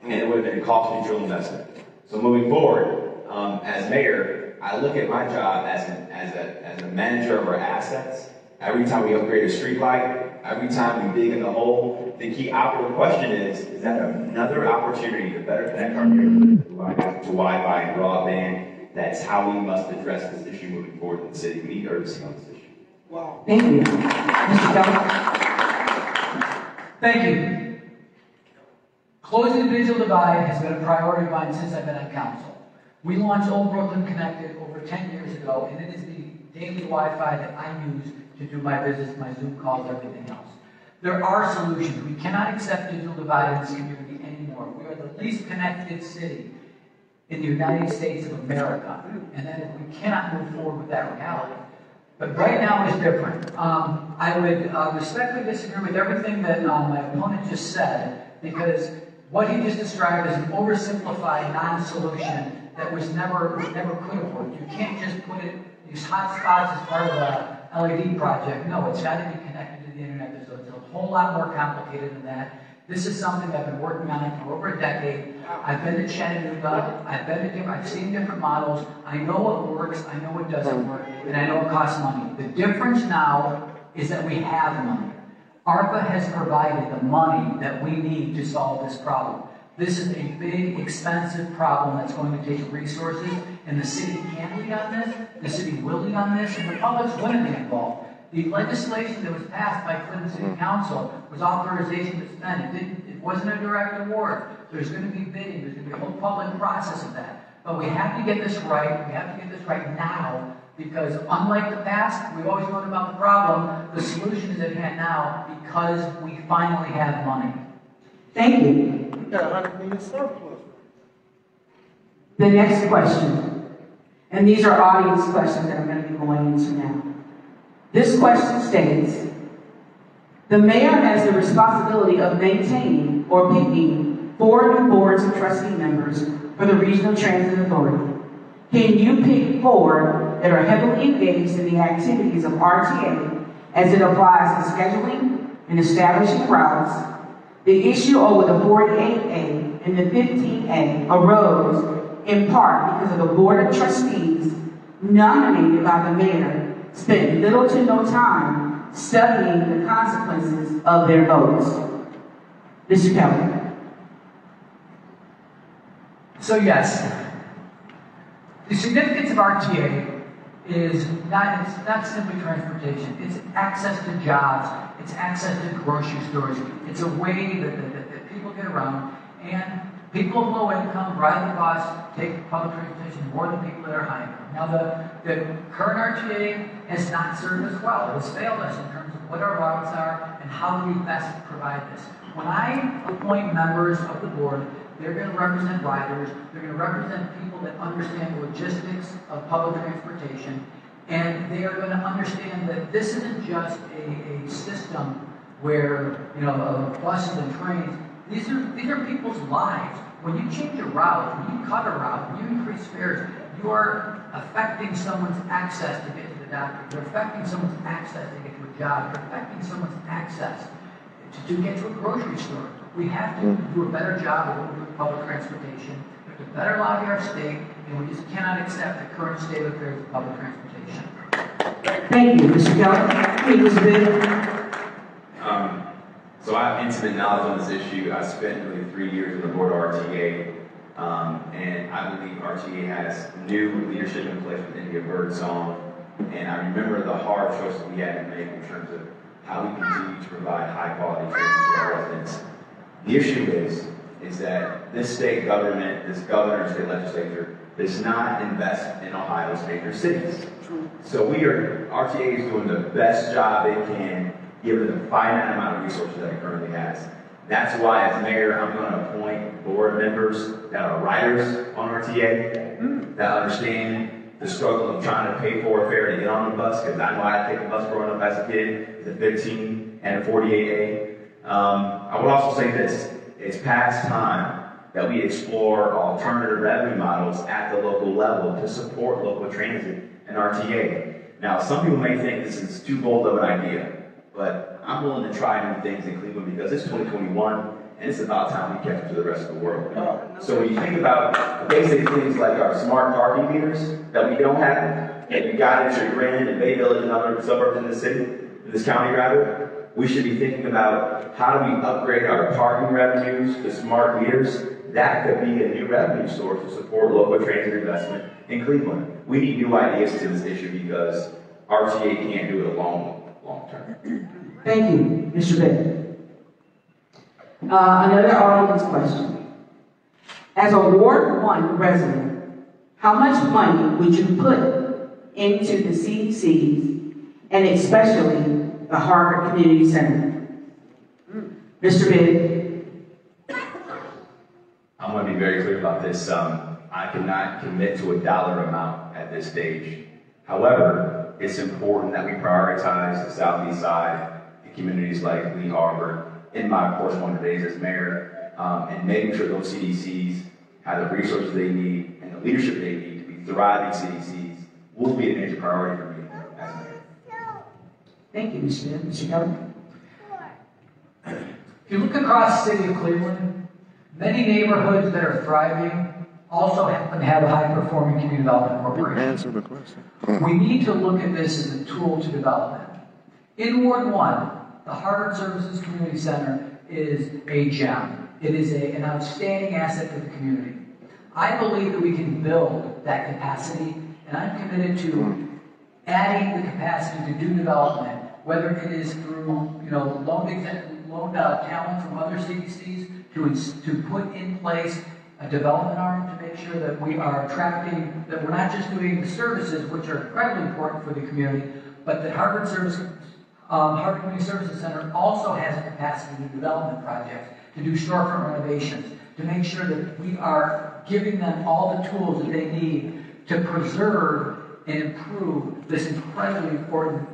And it would have been a cost-neutral investment. So moving forward, as mayor, I look at my job as a manager of our assets. Every time we upgrade a streetlight, every time we dig in the hole, the key operative question is that another opportunity to better connect our neighborhood to Wi-Fi and broadband? That's how we must address this issue moving forward in the city. We need urgency on this issue. Wow. Thank you. Mr. Keller? Thank you. Closing the digital divide has been a priority of mine since I've been on council. We launched Old Brooklyn Connected over 10 years ago, and it is the daily Wi-Fi that I use to do my business, my Zoom calls, everything else. There are solutions. We cannot accept digital divide in this community anymore. We are the least connected city in the United States of America, and then we cannot move forward with that reality. But right now is different. I would respectfully disagree with everything that my opponent just said, because what he just described is an oversimplified non-solution that never could have worked. You can't just put it, these hot spots as part of a LED project. No, it's got to be connected to the internet. So it's a whole lot more complicated than that. This is something I've been working on for over a decade. I've been to Chattanooga. I've seen different models. I know what works. I know what doesn't work, and I know it costs money. The difference now is that we have money. ARPA has provided the money that we need to solve this problem. This is a big, expensive problem that's going to take resources, and the city can lead on this, the city will lead on this, and the public's going to be involved. The legislation that was passed by Clinton City Council was authorization to spend. It wasn't a direct award. There's going to be bidding. There's going to be a whole public process of that. But we have to get this right. We have to get this right now, because unlike the past, we've always known about the problem. The solution is at hand now because we finally have money. Thank you. We got 100 million surplus. The next question, and these are audience questions that I'm going to be going into now. This question states, the mayor has the responsibility of maintaining or picking 4 new boards of trustee members for the Regional Transit Authority. Can you pick 4 that are heavily engaged in the activities of RTA as it applies to scheduling and establishing routes? The issue over the 48A and the 15A arose in part because of the Board of Trustees nominated by the mayor spent little to no time studying the consequences of their votes. Mr. Keller. So yes, the significance of RTA is not simply transportation. It's access to jobs. It's access to grocery stores. It's a way that people get around. And people of low income ride the bus, take public transportation more than people that are high income. Now, the current RTA has not served us well. It has failed us in terms of what our routes are and how do we best provide this. When I appoint members of the board, they're going to represent riders. They're going to represent people that understand the logistics of public transportation. And they are going to understand that this isn't just a system where, buses and trains. These are people's lives. When you change a route, when you cut a route, when you increase fares, you are affecting someone's access to get to the doctor. You're affecting someone's access to get to a job. You're affecting someone's access to get to a grocery store. We have to do a better job of what we do with public transportation. We have to better lobby our state, and we just cannot accept the current state of affairs of public transportation. Thank you, Mr. Keller. Elizabeth. So I have intimate knowledge on this issue. I spent nearly 3 years on the board of RTA, and I believe RTA has new leadership in place with India Birdsong, and I remember the hard choices we had to make in terms of how we continue to provide high-quality treatment to our residents. The issue is that this state government, this governor and state legislature, does not invest in Ohio's major cities. So RTA is doing the best job it can, given the finite amount of resources that it currently has. That's why, as mayor, I'm going to appoint board members that are riders on RTA, that understand the struggle of trying to pay for a fare to get on the bus, because I know I had to take a bus growing up as a kid, the 15 and a 48A. I would also say this, it's past time that we explore alternative revenue models at the local level to support local transit and RTA. Now, some people may think this is too bold of an idea, but I'm willing to try new things in Cleveland because it's 2021 and it's about time we catch up to the rest of the world. So when you think about basic things like our smart parking meters that we don't have, and you got in Chagrin and Bay Village and other suburbs in the city, in this county rather, we should be thinking about how do we upgrade our parking revenues to smart meters. That could be a new revenue source to support local transit investment in Cleveland. We need new ideas to this issue because RTA can't do it long term. Thank you, Mr. Bennett. Another audience question. As a Ward 1 resident, how much money would you put into the CDCs and especially the Harvard Community Center? Mr. Bennett. I'm going to be very clear about this. I cannot commit to a dollar amount at this stage. However, it's important that we prioritize the Southeast Side and communities like Lee Harbor, in my portion one of the days as mayor, and making sure those CDCs have the resources they need and the leadership they need to be thriving CDCs will be a major priority for me as mayor. Thank you, Mr. Bennett. Mr. Kelly. If you look across the city of Cleveland, many neighborhoods that are thriving also happen to have a high-performing community development corporation. Answer the question. We need to look at this as a tool to development. In Ward 1, the Harvard Services Community Center is a gem. It is an outstanding asset to the community. I believe that we can build that capacity, and I'm committed to adding the capacity to do development, whether it is through loan talent from other CDCs to put in place a development arm to make sure that we are attracting, that we're not just doing the services, which are incredibly important for the community, but that Harvard Community Services Center also has a capacity to do development projects, to do storefront renovations, to make sure that we are giving them all the tools that they need to preserve and improve this incredibly important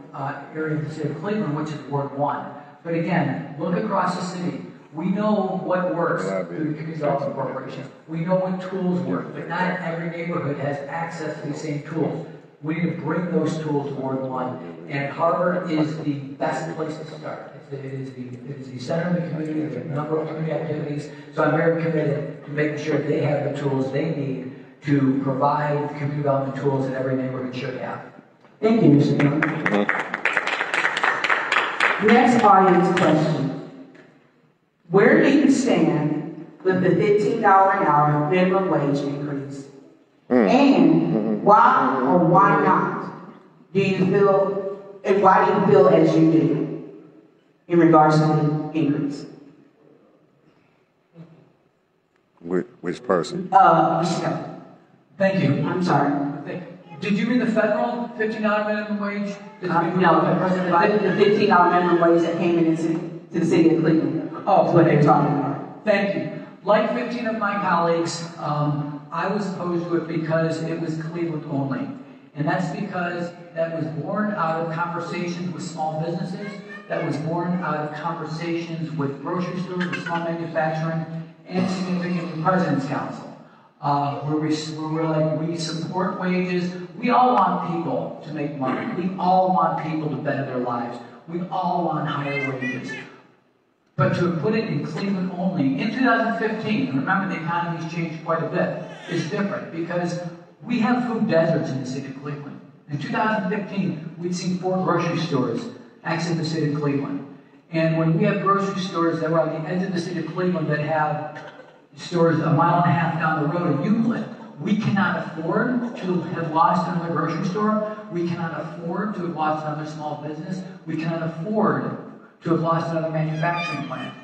area of the city of Cleveland, which is Ward 1. But again, look across the city. We know what works through the Community Development Corporation. We know what tools work, but not every neighborhood has access to these same tools. We need to bring those tools to Ward 1, and Harvard is the best place to start. It is the center of the community. There's a number of community activities, so I'm very committed to making sure they have the tools they need to provide community development tools that every neighborhood should have. Thank you, Mr. Kelly. Next audience question. Where do you stand with the $15 an hour minimum wage increase? And why or why not do you feel, and why do you feel as you do in regards to the increase? Which person? Mr. Kelly. Thank you. I'm sorry. Did you mean the federal $15 minimum wage? No, the $15 minimum wage that came into the city of Cleveland. Oh, that's what they're talking about. Thank you. Like 15 of my colleagues, I was opposed to it because it was Cleveland only. And that's because that was born out of conversations with small businesses, that was born out of conversations with grocery stores, with small manufacturing, and significant with President's Council. Where we're like, we support wages. We all want people to make money. We all want people to better their lives. We all want higher wages. But to put it in Cleveland only, in 2015, and remember the economy's changed quite a bit, is different because we have food deserts in the city of Cleveland. In 2015, we'd seen 4 grocery stores exit the city of Cleveland. And when we have grocery stores that were on the edge of the city of Cleveland that have stores a mile and a half down the road in Euclid, we cannot afford to have lost another grocery store. We cannot afford to have lost another small business. We cannot afford to have lost another manufacturing plant.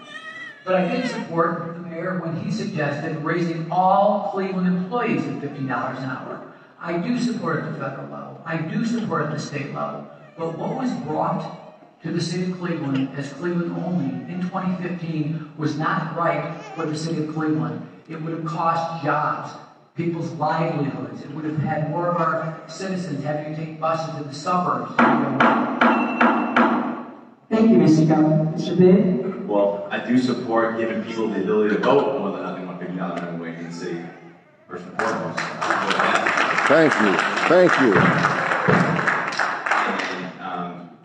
But I did support the mayor when he suggested raising all Cleveland employees at $15 an hour. I do support at the federal level. I do support at the state level. But what was brought to the city of Cleveland as Cleveland only in 2015 was not right for the city of Cleveland. It would have cost jobs, people's livelihoods. It would have had more of our citizens having to take buses to the suburbs. Thank you, Mr. Kelly. Mr. Bibb? Well, I do support giving people the ability to vote more than nothing $150 $15 minimum wage in the city, first and foremost. Thank you. Thank you.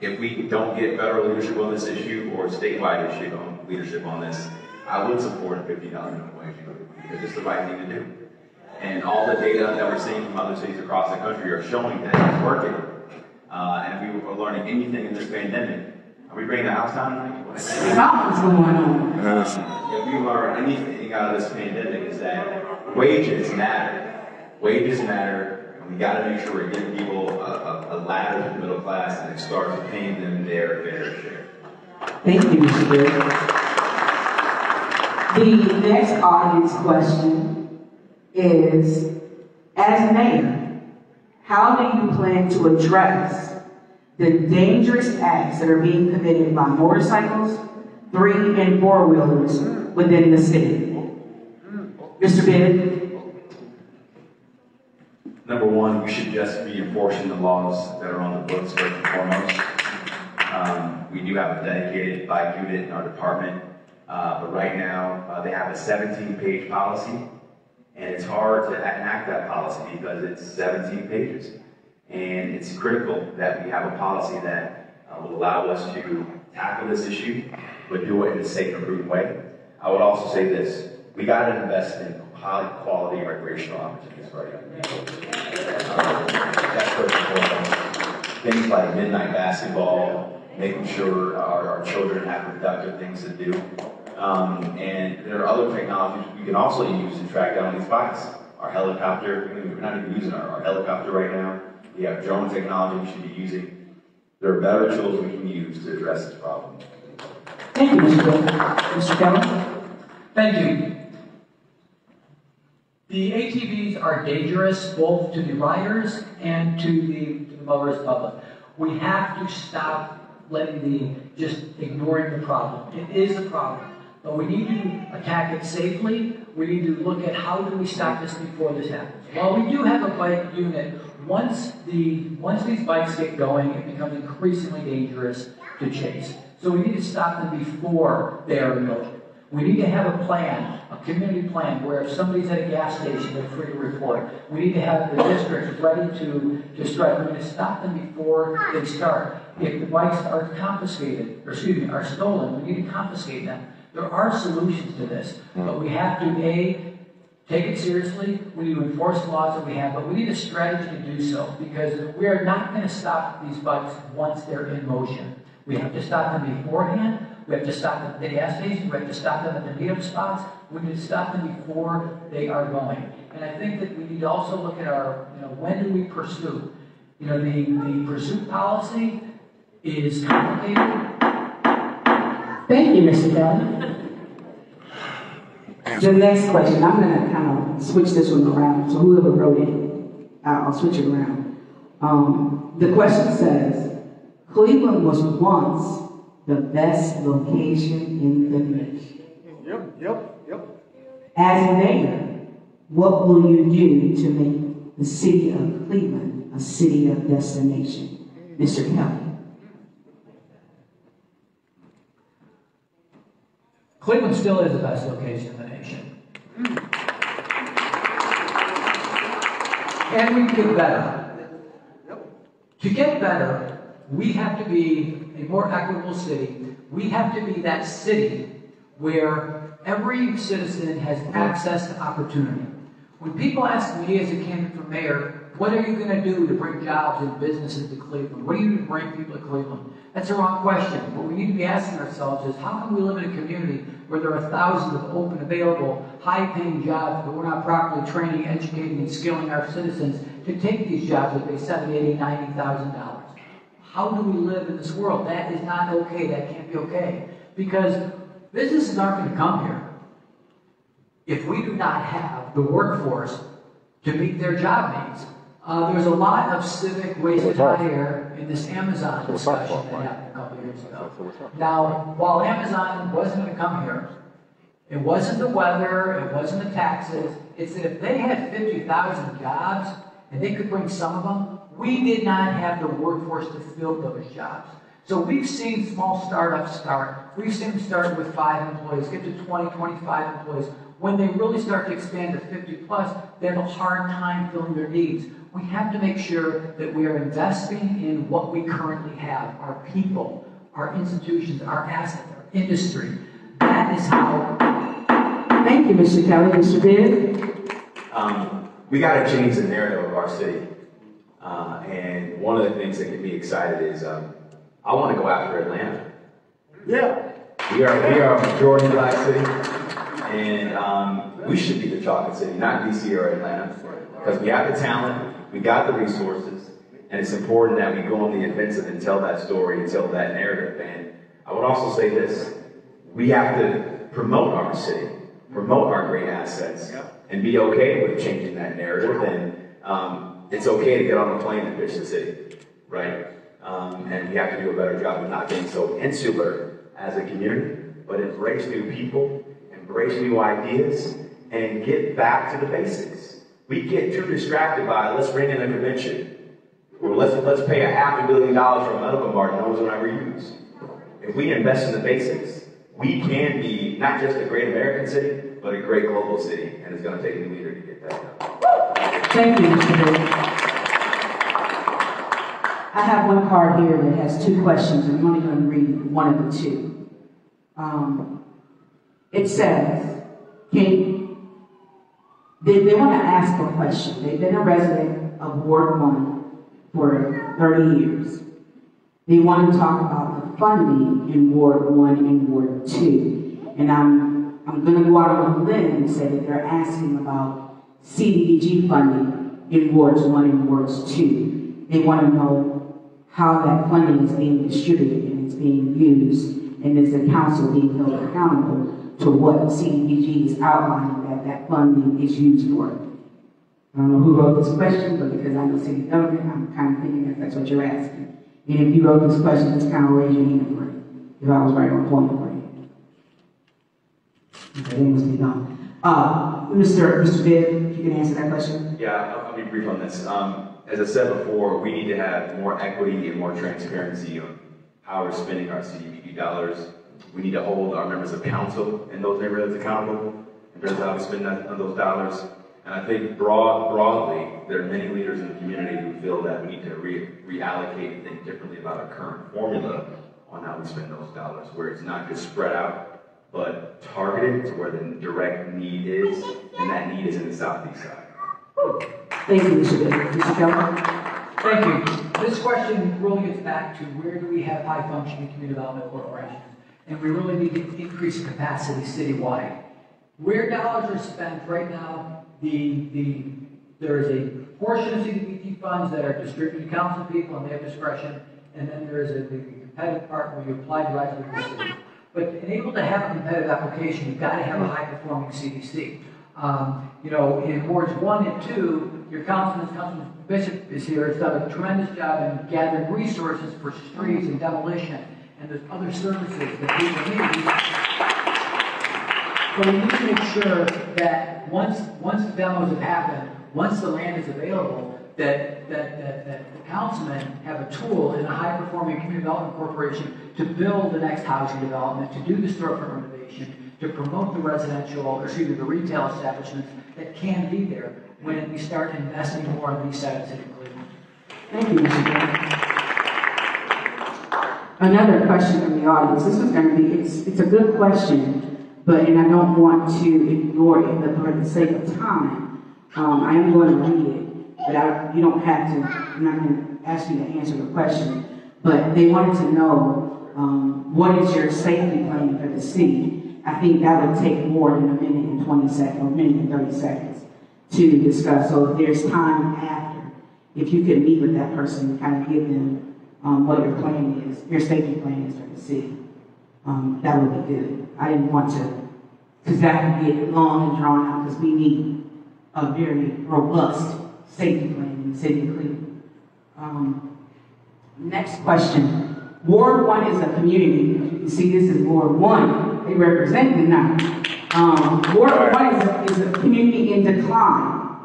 And if we don't get federal leadership on this issue or statewide leadership on this, I would support a $15 minimum wage because it's the right thing to do. And all the data that we're seeing from other cities across the country are showing that it's working. And if we were learning anything in this pandemic, are we bringing the house down tonight? Something's going on. Yes. If we learn anything out of this pandemic is that wages matter. Wages matter, and we got to make sure we're giving people a ladder to the middle class and it starts paying them their fair share. Thank you, Mr. Bill. The next audience question is, as mayor, how do you plan to address the dangerous acts that are being committed by motorcycles, 3- and 4-wheelers within the city? Mr. Bill? Number one, we should just be enforcing the laws that are on the books first and foremost. We do have a dedicated bike unit in our department, but right now they have a 17-page policy. And it's hard to enact that policy because it's 17 pages. And it's critical that we have a policy that will allow us to tackle this issue, but do it in a safe and prudent way. I would also say this, we got to invest in high quality recreational opportunities for our young people. That's first and foremost. Things like midnight basketball, making sure our children have productive things to do. And there are other technologies we can also use to track down these bikes. Our helicopter, we're not even using our helicopter right now. We have drone technology we should be using. There are better tools we can use to address this problem. Thank you, Mr. Bill. Mr. Kelly? Thank you. The ATVs are dangerous both to the riders and to the motorist public. We have to stop just ignoring the problem. It is a problem. But we need to attack it safely. We need to look at how do we stop this before this happens. While we do have a bike unit, once these bikes get going, it becomes increasingly dangerous to chase. So we need to stop them before they are in motion. We need to have a plan, a community plan, where if somebody's at a gas station, they're free to report. We need to have the districts ready to strike. We're going to stop them before they start. If the bikes are confiscated, are stolen, we need to confiscate them. There are solutions to this, but we have to, A, take it seriously. We need to enforce the laws that we have, but we need a strategy to do so because we are not going to stop these bikes once they're in motion. We have to stop them beforehand. We have to stop them at the gas station. We have to stop them at the meetup spots. We need to stop them before they are going. And I think that we need to also look at our, when do we pursue? The pursuit policy is complicated. Thank you, Mr. Kelly. The next question, I'm going to kind of switch this one around. So whoever wrote it, I'll switch it around. The question says, Cleveland was once the best location in the nation. Yep. As mayor, what will you do to make the city of Cleveland a city of destination? Mr. Kelly. Cleveland still is the best location in the nation. And we can get better. To get better, we have to be a more equitable city. We have to be that city where every citizen has access to opportunity. When people ask me as a candidate for mayor, what are you going to do to bring jobs and businesses to Cleveland? What are you going to bring people to Cleveland? That's the wrong question. What we need to be asking ourselves is, how can we live in a community where there are thousands of open, available, high-paying jobs, but we're not properly training, educating, and skilling our citizens to take these jobs that pay $70,000, $80,000, $90,000? How do we live in this world? That is not okay. That can't be okay. Because businesses aren't going to come here if we do not have the workforce to meet their job needs. There's a lot of civic wasted hot air in this Amazon discussion that happened a couple of years ago. Now, while Amazon wasn't going to come here, it wasn't the weather, it wasn't the taxes, it's that if they had 50,000 jobs and they could bring some of them, we did not have the workforce to fill those jobs. So we've seen small startups start. We've seen them start with 5 employees, get to 20, 25 employees. When they really start to expand to 50 plus, they have a hard time filling their needs. We have to make sure that we are investing in what we currently have, our people, our institutions, our assets, our industry. That is how. Thank you, Mr. Kelly. Mr. Bibb? We got to change the narrative of our city. And one of the things that get me excited is I want to go after Atlanta. Yeah. We are a majority black city, and we should be the chocolate city, not DC or Atlanta, because we have the talent, we got the resources, and it's important that we go on the offensive and tell that story and tell that narrative. And I would also say this: we have to promote our city, promote our great assets, and be okay with changing that narrative. And it's okay to get on a plane and pitch the city, right? And we have to do a better job of not being so insular as a community, but embrace new people, embrace new ideas, and get back to the basics. We get too distracted by, let's bring in a convention, or let's pay $500 million for a medical card no one's going to ever use. If we invest in the basics, we can be not just a great American city, but a great global city, and it's going to take a new leader to get that done. Thank you, Mr. Bibb. I have one card here that has 2 questions, and I'm only going to read one of the 2. It says, they want to ask a question. They've been a resident of Ward 1 for 30 years. They want to talk about the funding in Ward 1 and Ward 2. And I'm going to go out on a limb and say that they're asking about CDBG funding in Wards 1 and Wards 2. They want to know how that funding is being distributed and it's being used, and is the council being held accountable to what CDBG is outlining that funding is used for. I don't know who wrote this question, but because I know city government, I'm kind of thinking that that's what you're asking. And if you wrote this question, just kind of raise your hand for it, if I was right on point for you. Okay, they must be gone. Mr. Bibb, you can answer that question? Yeah, I'll be brief on this. As I said before, we need to have more equity and more transparency on how we're spending our CDBG dollars. We need to hold our members of council in those neighborhoods accountable in terms of how we spend on those dollars. And I think broadly, there are many leaders in the community who feel that we need to reallocate and think differently about our current formula on how we spend those dollars, where it's not just spread out, but targeted to where the direct need is, and that need is in the southeast side. Thank you, Mr. Bibb. Mr. Kelly? Thank you. This question really gets back to where do we have high-functioning community development corporations? And we really need to increase capacity citywide. Where dollars are spent right now, there is a portion of CDBG funds that are distributed to council people and they have discretion, and then there is the competitive part where you apply directly to the city. But in able to have a competitive application, you've got to have a high-performing CDC. In wards 1 and 2, your Councilman Bishop is here, has done a tremendous job in gathering resources for streets and demolition, and there's other services that people need. But we need to make sure that once the demos have happened, once the land is available, that the councilmen have a tool in a high-performing community development corporation to build the next housing development, to do the storefront renovation, to promote the the retail establishments that can be there when we start investing more on these sides of Cleveland. Thank you, Mr. Bibb. Another question from the audience. This is going to be, it's a good question, and I don't want to ignore it, but for the sake of time, I am going to read it, but you don't have to, I'm not going to ask you to answer the question, but they wanted to know what is your safety plan for the city. I think that would take more than a minute and 20 seconds, or a minute and 30 seconds to discuss. So if there's time after, if you could meet with that person and kind of give them what your plan is, your safety plan is for the city, that would be good. I didn't want to, because that would get long and drawn out, because we need a very robust safety plan in the city of Cleveland. Next question. Ward 1 is a community. You can see this is Ward 1. They represent the now. Ward 1 is a community in decline.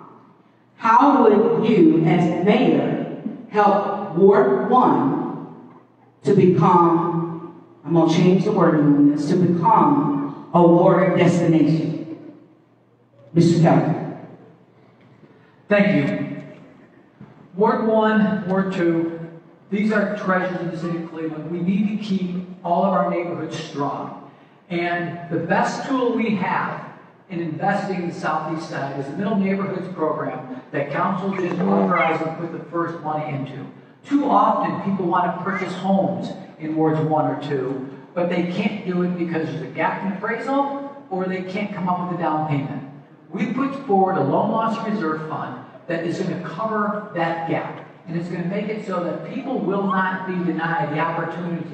How would you, as mayor, help Ward 1 to become, I'm going to change the wording on this, to become a ward destination? Mr. Kelly. Thank you. Ward 1, Ward 2, these are treasures of the city of Cleveland. We need to keep all of our neighborhoods strong. And the best tool we have in investing in the southeast side is the Middle Neighborhoods Program that council just authorized and put the first money into. Too often, people want to purchase homes in wards 1 or 2, but they can't do it because there's a gap in appraisal or they can't come up with a down payment. We put forward a loan loss reserve fund that is going to cover that gap. And it's going to make it so that people will not be denied the opportunity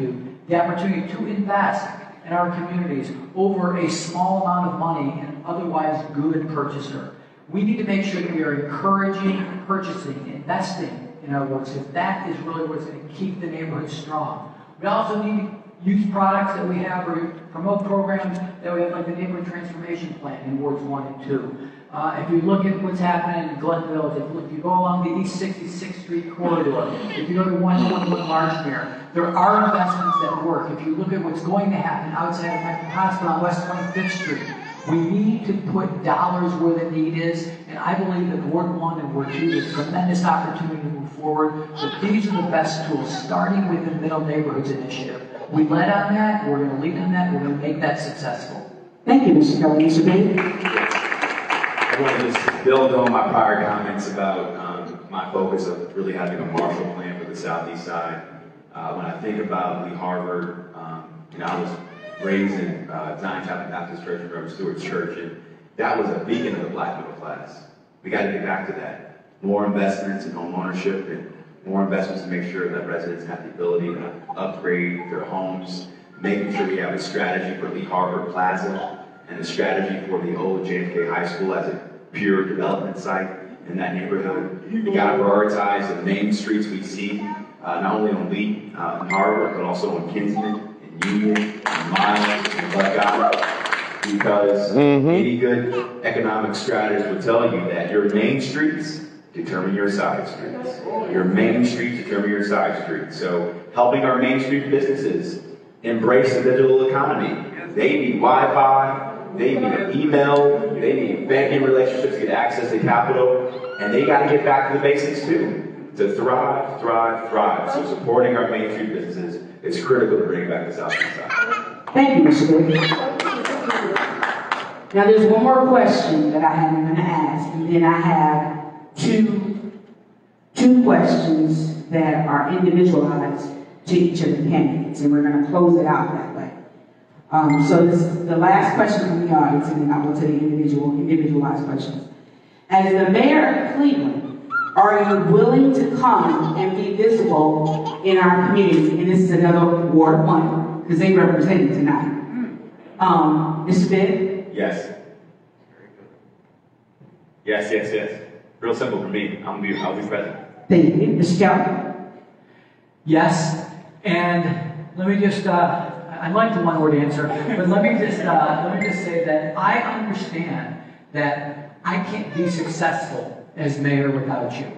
to invest in our communities over a small amount of money in an otherwise good purchaser. We need to make sure that we are encouraging purchasing, investing in our wards, because that is really what's going to keep the neighborhood strong. We also need to use products that we have or promote programs that we have, like the Neighborhood Transformation Plan in wards 1 and 2. If you look at what's happening in Glen Village, if you go along the East 66th Street corridor, if you go to 111 Larchmere, there are investments that work. If you look at what's going to happen outside of Metro Hospital on West 25th Street, we need to put dollars where the need is, and I believe that Ward 1 and Ward 2 is a tremendous opportunity to move forward, but these are the best tools, starting with the Middle Neighborhoods Initiative. We led on that, we're going to lead on that, we're going to make that successful. Thank you, Mr. Kelly. Mr. Bailey? I want to just build on my prior comments about my focus of really having a Marshall Plan for the southeast side. When I think about Lee Harvard, I was raised in Zion Chapel Baptist Church and Reverend Stewart's Church, and that was a beacon of the black middle class. We got to get back to that. More investments in home ownership and more investments to make sure that residents have the ability to upgrade their homes, making sure we have a strategy for Lee Harvard Plaza and a strategy for the old JFK High School as a pure development site in that neighborhood. We got to prioritize the main streets we see, not only on Lee and Harvard, but also on Kinsman and Union and Miles and Buckeye, because any good economic strategist will tell you that your main streets determine your side streets. Your main streets determine your side streets. So helping our main street businesses embrace the digital economy. They need Wi-Fi, they need email, they need banking relationships to get access to capital, and they got to get back to the basics too, to thrive, thrive, thrive. So supporting our main street businesses is critical to bring back the southeast side. Thank you, Mr. Bailey. Now there's one more question that I'm going to ask, and then I have two questions that are individualized to each of the candidates, and we're going to close it out that way. So this is the last question from the audience, and then I'll go to the individualized questions. As the mayor of Cleveland, are you willing to come and be visible in our community? And this is another Ward 1, because they represent it tonight. Mr. Bibb? Yes. Yes. Real simple for me. I'll be present. Thank you. Mr. Kelly? Yes, and let me just, I like the one-word answer, but let me just say that I understand that I can't be successful as mayor without you.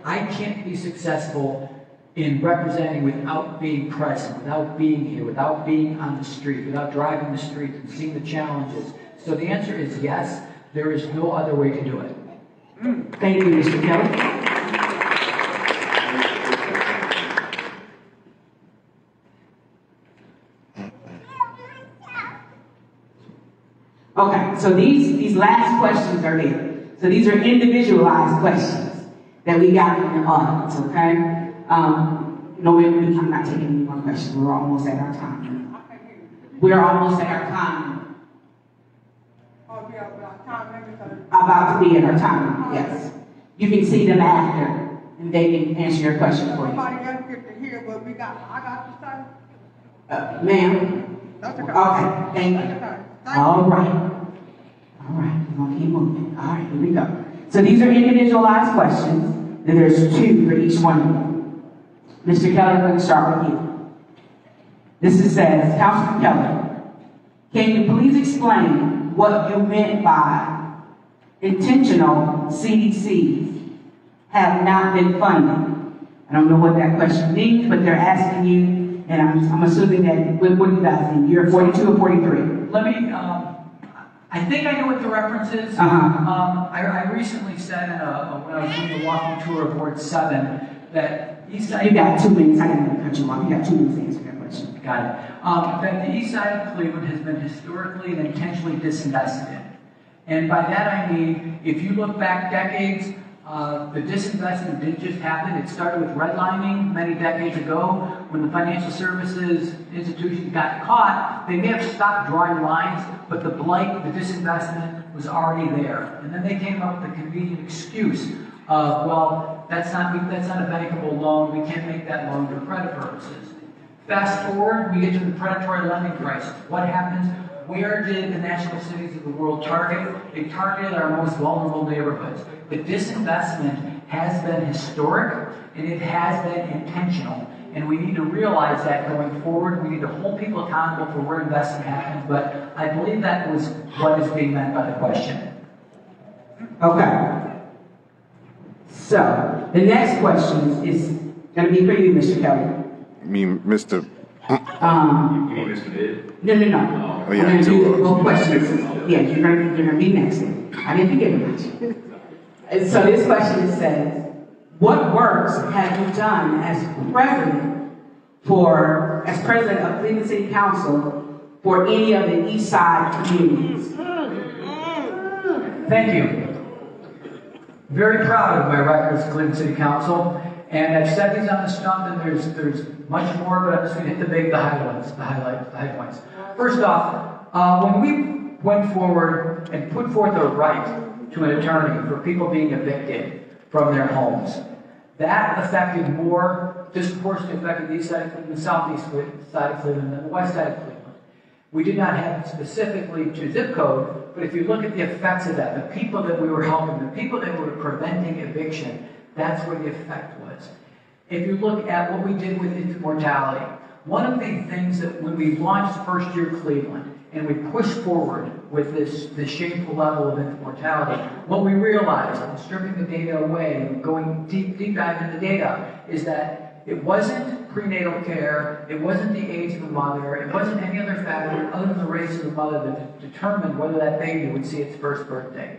I can't be successful in representing without being present, without being here, without being on the street, without driving the street and seeing the challenges. So the answer is yes. There is no other way to do it. Thank you, Mr. Kelly. Okay, so these last questions are there. So these are individualized questions that we got from the audience, okay? No, I'm not taking any more questions. We're almost at our time. We're almost at our time. About to be at our time, yes. You can see them after, and they can answer your question for you. Somebody else get to hear what I got to say. Ma'am? Okay, thank you. All right, we're going to keep moving. All right, here we go. So these are individualized questions, and there's 2 for each one of them. Mr. Kelly, I'm going to start with you. This says, Councilman Kelly, can you please explain what you meant by intentional CDCs have not been funded? I don't know what that question means, but they're asking you, and I'm assuming that, what do you guys think? You're 42 or 43? Let me, I I think I know what the reference is. I recently said when I was doing the walking tour of Ward 7 that East Side... You got 2 minutes. I didn't cut you off. You got 2 minutes to answer that question. Got it. That the East Side of Cleveland has been historically and intentionally disinvested in. And by that I mean, if you look back decades, the disinvestment didn't just happen. It started with redlining many decades ago. When the financial services institutions got caught, they may have stopped drawing lines, but the blight, the disinvestment was already there. And then they came up with the convenient excuse of, well, that's not a bankable loan. We can't make that loan for credit purposes. Fast forward, we get to the predatory lending crisis. What happens? Where did the national cities of the world target? They targeted our most vulnerable neighborhoods. The disinvestment has been historic, and it has been intentional. And we need to realize that going forward. We need to hold people accountable for where investment happens, but I believe that was what is being meant by the question. Okay. So, the next question is going to be for you, Mr. Kelly. You mean Mr. You mean Mr. Bid? No. Oh, yeah, I'm going to do two. both questions. Yeah, you're going to be next. I didn't forget about you. And so this question says, what works have you done as president of Cleveland City Council for any of the East Side communities? Thank you. Very proud of my records as Cleveland City Council, and I've said these on the stump, and there's much more, but I'm just going to hit the high points. First off, when we went forward and put forth a right to an attorney for people being evicted from their homes, that affected more, disproportionately affected the east side of Cleveland, the southeast side of Cleveland, and the west side of Cleveland. We did not have it specifically to zip code, but if you look at the effects of that, the people that we were helping, the people that were preventing eviction, that's where the effect was. If you look at what we did with infant mortality, one of the things that when we launched First Year Cleveland, and we pushed forward with this shameful level of infant mortality, what we realized, and stripping the data away and going deep dive into the data, is that it wasn't prenatal care, it wasn't the age of the mother, it wasn't any other factor other than the race of the mother that determined whether that baby would see its first birthday.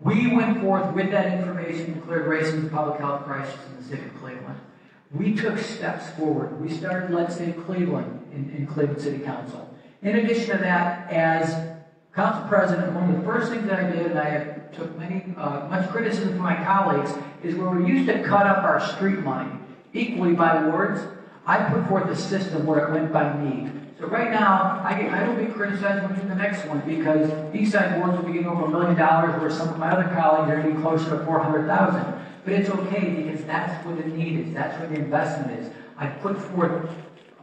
We went forth with that information, declared racism a public health crisis in the city of Cleveland. We took steps forward. We started Let's Save Cleveland in Cleveland City Council. In addition to that, as council president, one of the first things that I did, and I took much criticism from my colleagues, is where we used to cut up our street money equally by wards, I put forth a system where it went by need. So right now, I don't be criticized when we do the next one, because East Side wards will be getting over $1 million, where some of my other colleagues are getting closer to $400,000. But it's okay, because that's where the need is, that's where the investment is. I put forth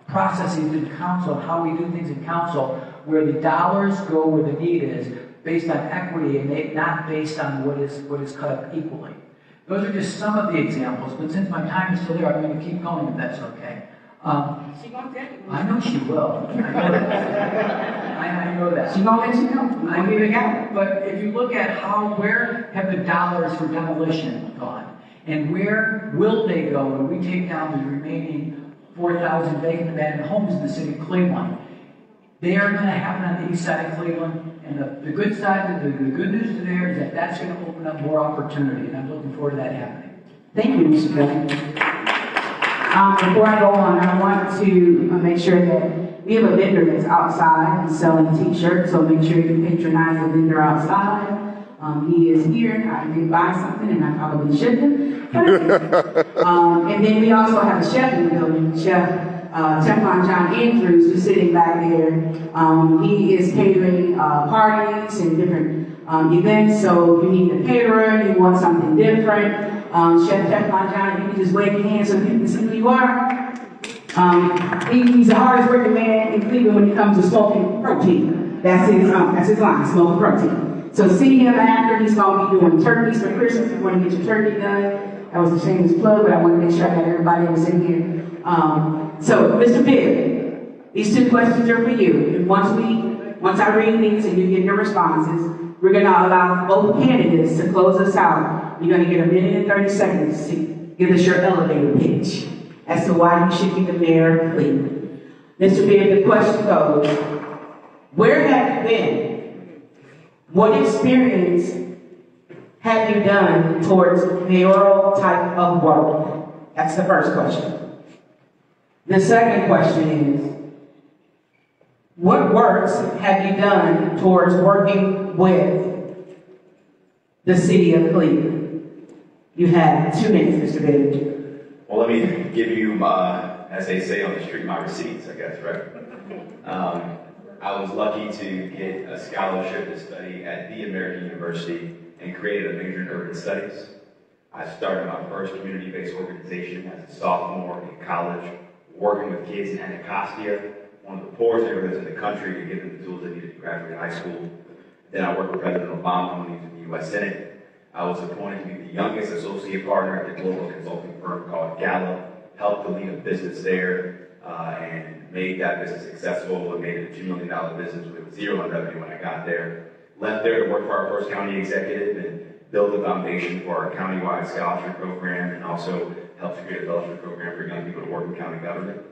processes in council, how we do things in council, where the dollars go where the need is, based on equity and not based on what is cut up equally. Those are just some of the examples, but since my time is still there, I'm going to keep going if that's okay. She gonna tell you. I know she will. I know that. I know that. She gonna let you know. I mean, again, but if you look at where have the dollars for demolition gone, and where will they go when we take down the remaining 4,000 vacant abandoned homes in the city of Cleveland? They are going to happen on the east side of Cleveland, and the good side, the good news there is that that's going to open up more opportunity, and I'm looking forward to that happening. Thank you, Mr. Kelly. Before I go on, I want to make sure that we have a vendor that's outside and selling t-shirts, so make sure you patronize the vendor outside. He is here. I did buy something, and I probably shouldn't. And then we also have a chef in the building, Chef Teflon John Andrews, who's sitting back there. He is catering parties and different events, so if you need a caterer, you want something different, Chef Teflon John, you can just wave your hand so people can see who you are. He's the hardest working man in Cleveland when it comes to smoking protein. That's his line, smoking protein. So see him after. He's going to be doing turkeys for Christmas. If you want to get your turkey done. That was a shameless plug, but I want to make sure I got everybody that was in here. So, Mr. Bibb, these two questions are for you. And once I read these and you get your responses, we're going to allow both candidates to close us out. You're going to get 1 minute and 30 seconds to give us your elevator pitch as to why you should be the mayor of Cleveland. Mr. Bibb, the question goes, where have you been What experience have you done towards mayoral type of work? That's the first question. The second question is, what works have you done towards working with the city of Cleveland? You have 2 minutes, Mr. Bennett. Well, let me give you, as they say on the street, my receipts, I guess, right? I was lucky to get a scholarship to study at the American University and created a major in urban studies. I started my first community-based organization as a sophomore in college, working with kids in Anacostia, one of the poorest neighborhoods in the country, to give them the tools they needed to graduate high school. Then I worked with President Obama when he was in the U.S. Senate. I was appointed to be the youngest associate partner at the global consulting firm called Gallup, helped to lead a business there, and made that business successful and made it a $2 million business with zero in revenue when I got there. Left there to work for our first county executive and build a foundation for our countywide scholarship program, and also helped to create a fellowship program for young people to work in county government.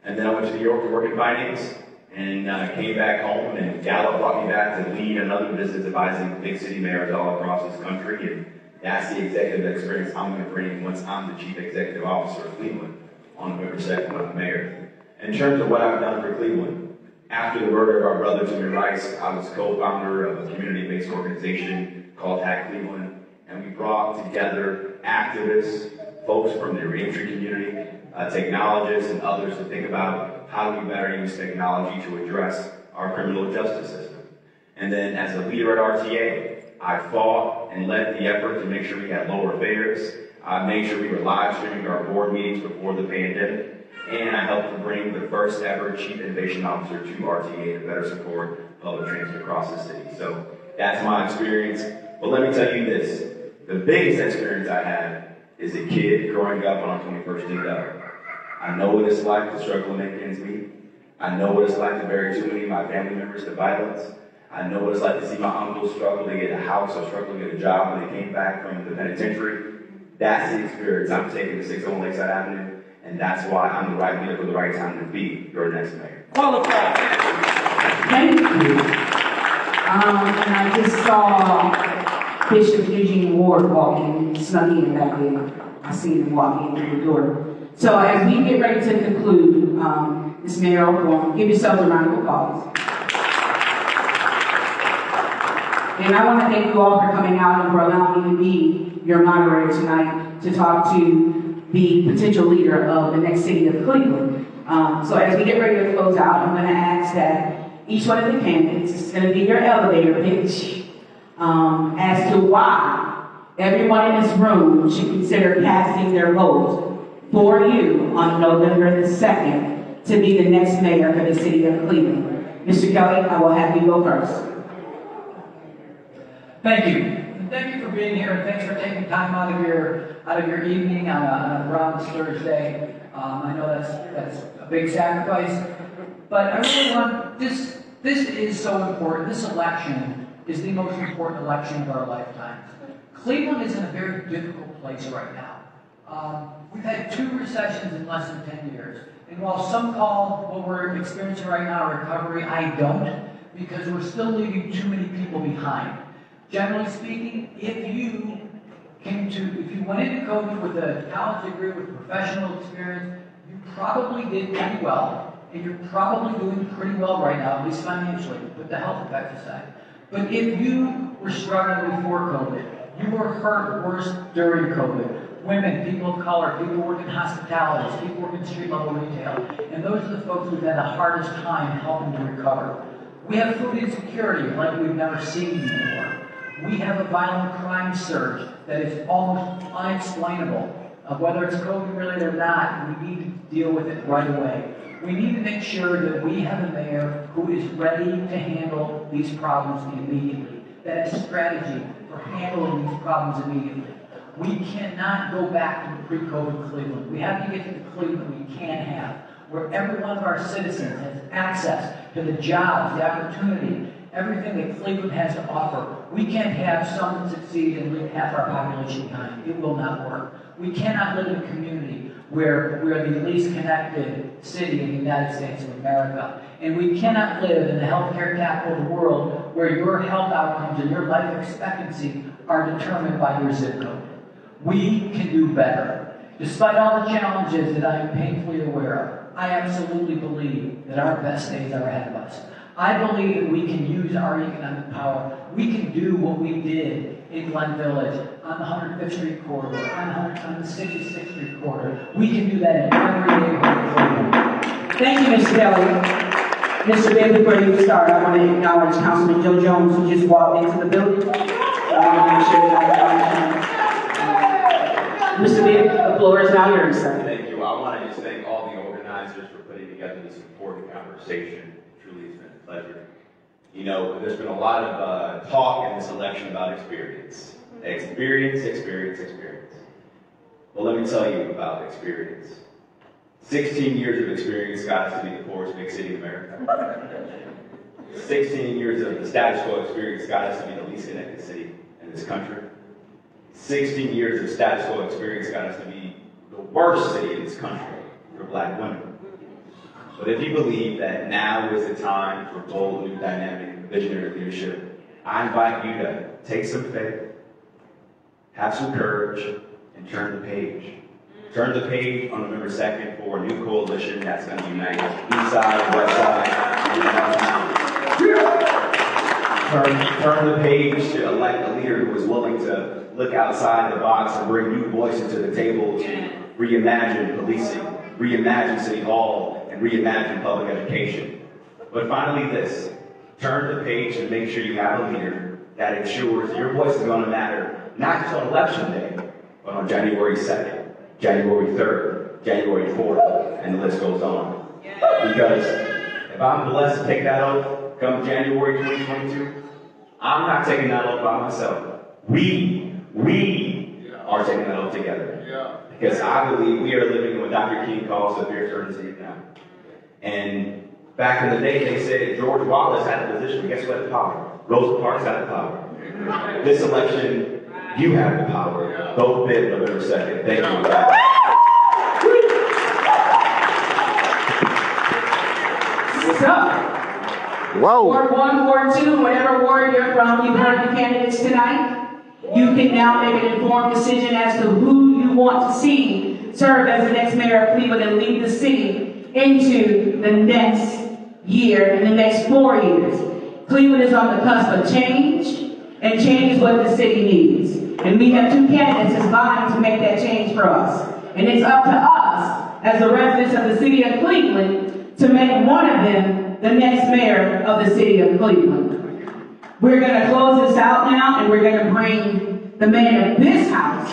And then I went to New York to work in finance, and came back home, and Gallup brought me back to lead another business advising big city mayors all across this country, and that's the executive experience I'm going to bring once I'm the chief executive officer of Cleveland on November 2nd when I'm mayor. In terms of what I've done for Cleveland, after the murder of our brother Jimmy Rice, I was co-founder of a community-based organization called Hack Cleveland, and we brought together activists, folks from the reentry community, technologists, and others to think about how do we better use technology to address our criminal justice system. And then as a leader at RTA, I fought and led the effort to make sure we had lower fares. I made sure we were live streaming our board meetings before the pandemic. And I helped to bring the first ever Chief Innovation Officer to RTA to better support public transit across the city. So that's my experience. But let me tell you this, the biggest experience I had is a kid growing up on 21st Street. I know what it's like to struggle to make ends meet. I know what it's like to bury too many of my family members to violence. I know what it's like to see my uncles struggle to get a house or struggle to get a job when they came back from the penitentiary. That's the experience I'm taking to 601 Lakeside Avenue, and that's why I'm the right leader for the right time to be your next mayor. Qualified. Thank you. And I just saw Bishop Eugene Ward walking, snuck in back there. I seen him walking through the door. So as we get ready to conclude this mayoral forum, give yourselves a round of applause. And I want to thank you all for coming out and for allowing me to be your moderator tonight to talk to the potential leader of the next city of Cleveland. So as we get ready to close out, I'm going to ask that each one of the candidates, is going to be your elevator pitch, as to why everyone in this room should consider casting their vote for you on November the 2nd to be the next mayor for the city of Cleveland. Mr. Kelly, I will have you go first. Thank you. And thank you for being here, and thanks for taking time out of your evening on a bronze Thursday. I know that's a big sacrifice, but I really want this is so important. This election is the most important election of our lifetimes. Cleveland is in a very difficult place right now. We've had 2 recessions in less than 10 years. And while some call what we're experiencing right now recovery, I don't, because we're still leaving too many people behind. Generally speaking, if you went into COVID with a college degree, with professional experience, you probably did pretty well, and you're probably doing pretty well right now, at least financially, with the health effects aside. But if you were struggling before COVID, you were hurt worse during COVID. Women, people of color, people working in hospitality, people working street-level retail, and those are the folks who've had the hardest time helping to recover. We have food insecurity like we've never seen before. We have a violent crime surge that is almost unexplainable. Whether it's COVID-related or not, we need to deal with it right away. We need to make sure that we have a mayor who is ready to handle these problems immediately. That has strategy for handling these problems immediately. We cannot go back to the pre-COVID Cleveland. We have to get to the Cleveland we can have, where every one of our citizens has access to the jobs, the opportunity, everything that Cleveland has to offer. We can't have some succeed and leave half our population behind. It will not work. We cannot live in a community we're the least connected city in the United States of America. And we cannot live in the healthcare capital of the world where your health outcomes and your life expectancy are determined by your zip code. We can do better. Despite all the challenges that I am painfully aware of, I absolutely believe that our best days are ahead of us. I believe that we can use our economic power. We can do what we did in Glen Village, on the 105th Street corridor, on the 66th Street corridor. We can do that in every neighborhood. Thank you, Mr. Kelly. Mr. Bailey, before you start, I want to acknowledge Councilman Joe Jones, who just walked into the building. I want to make sure that Mr. Bailey, the floor is now yours, sir. Thank you. I want to just thank all the organizers for putting together this important conversation. Truly, it's been a pleasure. You know, there's been a lot of talk in this election about experience. Experience, experience, experience. Well, let me tell you about experience. 16 years of experience got us to be the poorest big city in America. 16 years of the status quo experience got us to be the least connected city in this country. 16 years of status quo experience got us to be the worst city in this country for black women. But if you believe that now is the time for bold, new, dynamic, visionary leadership, I invite you to take some faith, have some courage, and turn the page. Turn the page on November 2nd for a new coalition that's going to unite East Side, West Side, and turn the page to elect a leader who is willing to look outside the box and bring new voices to the table to reimagine policing, reimagine City Hall, and reimagine public education. But finally this, turn the page and make sure you have a leader that ensures your voice is going to matter, not just on election day, but on January 2nd. January 3rd, January 4th, and the list goes on. Because if I'm blessed to take that oath come January 2022, I'm not taking that oath by myself. We are taking that oath together. Because I believe we are living in what Dr. King calls the fierce urgency now. And back in the day, they said George Wallace had a position. Guess what? The power. Rosa Parks had the power. This election, you have the power. Vote bid November 2nd. Thank you. So, Whoa. Ward 1, Ward 2, whatever ward you're from, you've heard the candidates tonight. You can now make an informed decision as to who you want to see serve as the next mayor of Cleveland and lead the city into the next year and the next 4 years. Cleveland is on the cusp of change, and change is what the city needs. And we have 2 candidates that's vying to make that change for us. And it's up to us, as the residents of the city of Cleveland, to make one of them the next mayor of the city of Cleveland. We're going to close this out now, and we're going to bring the man of this house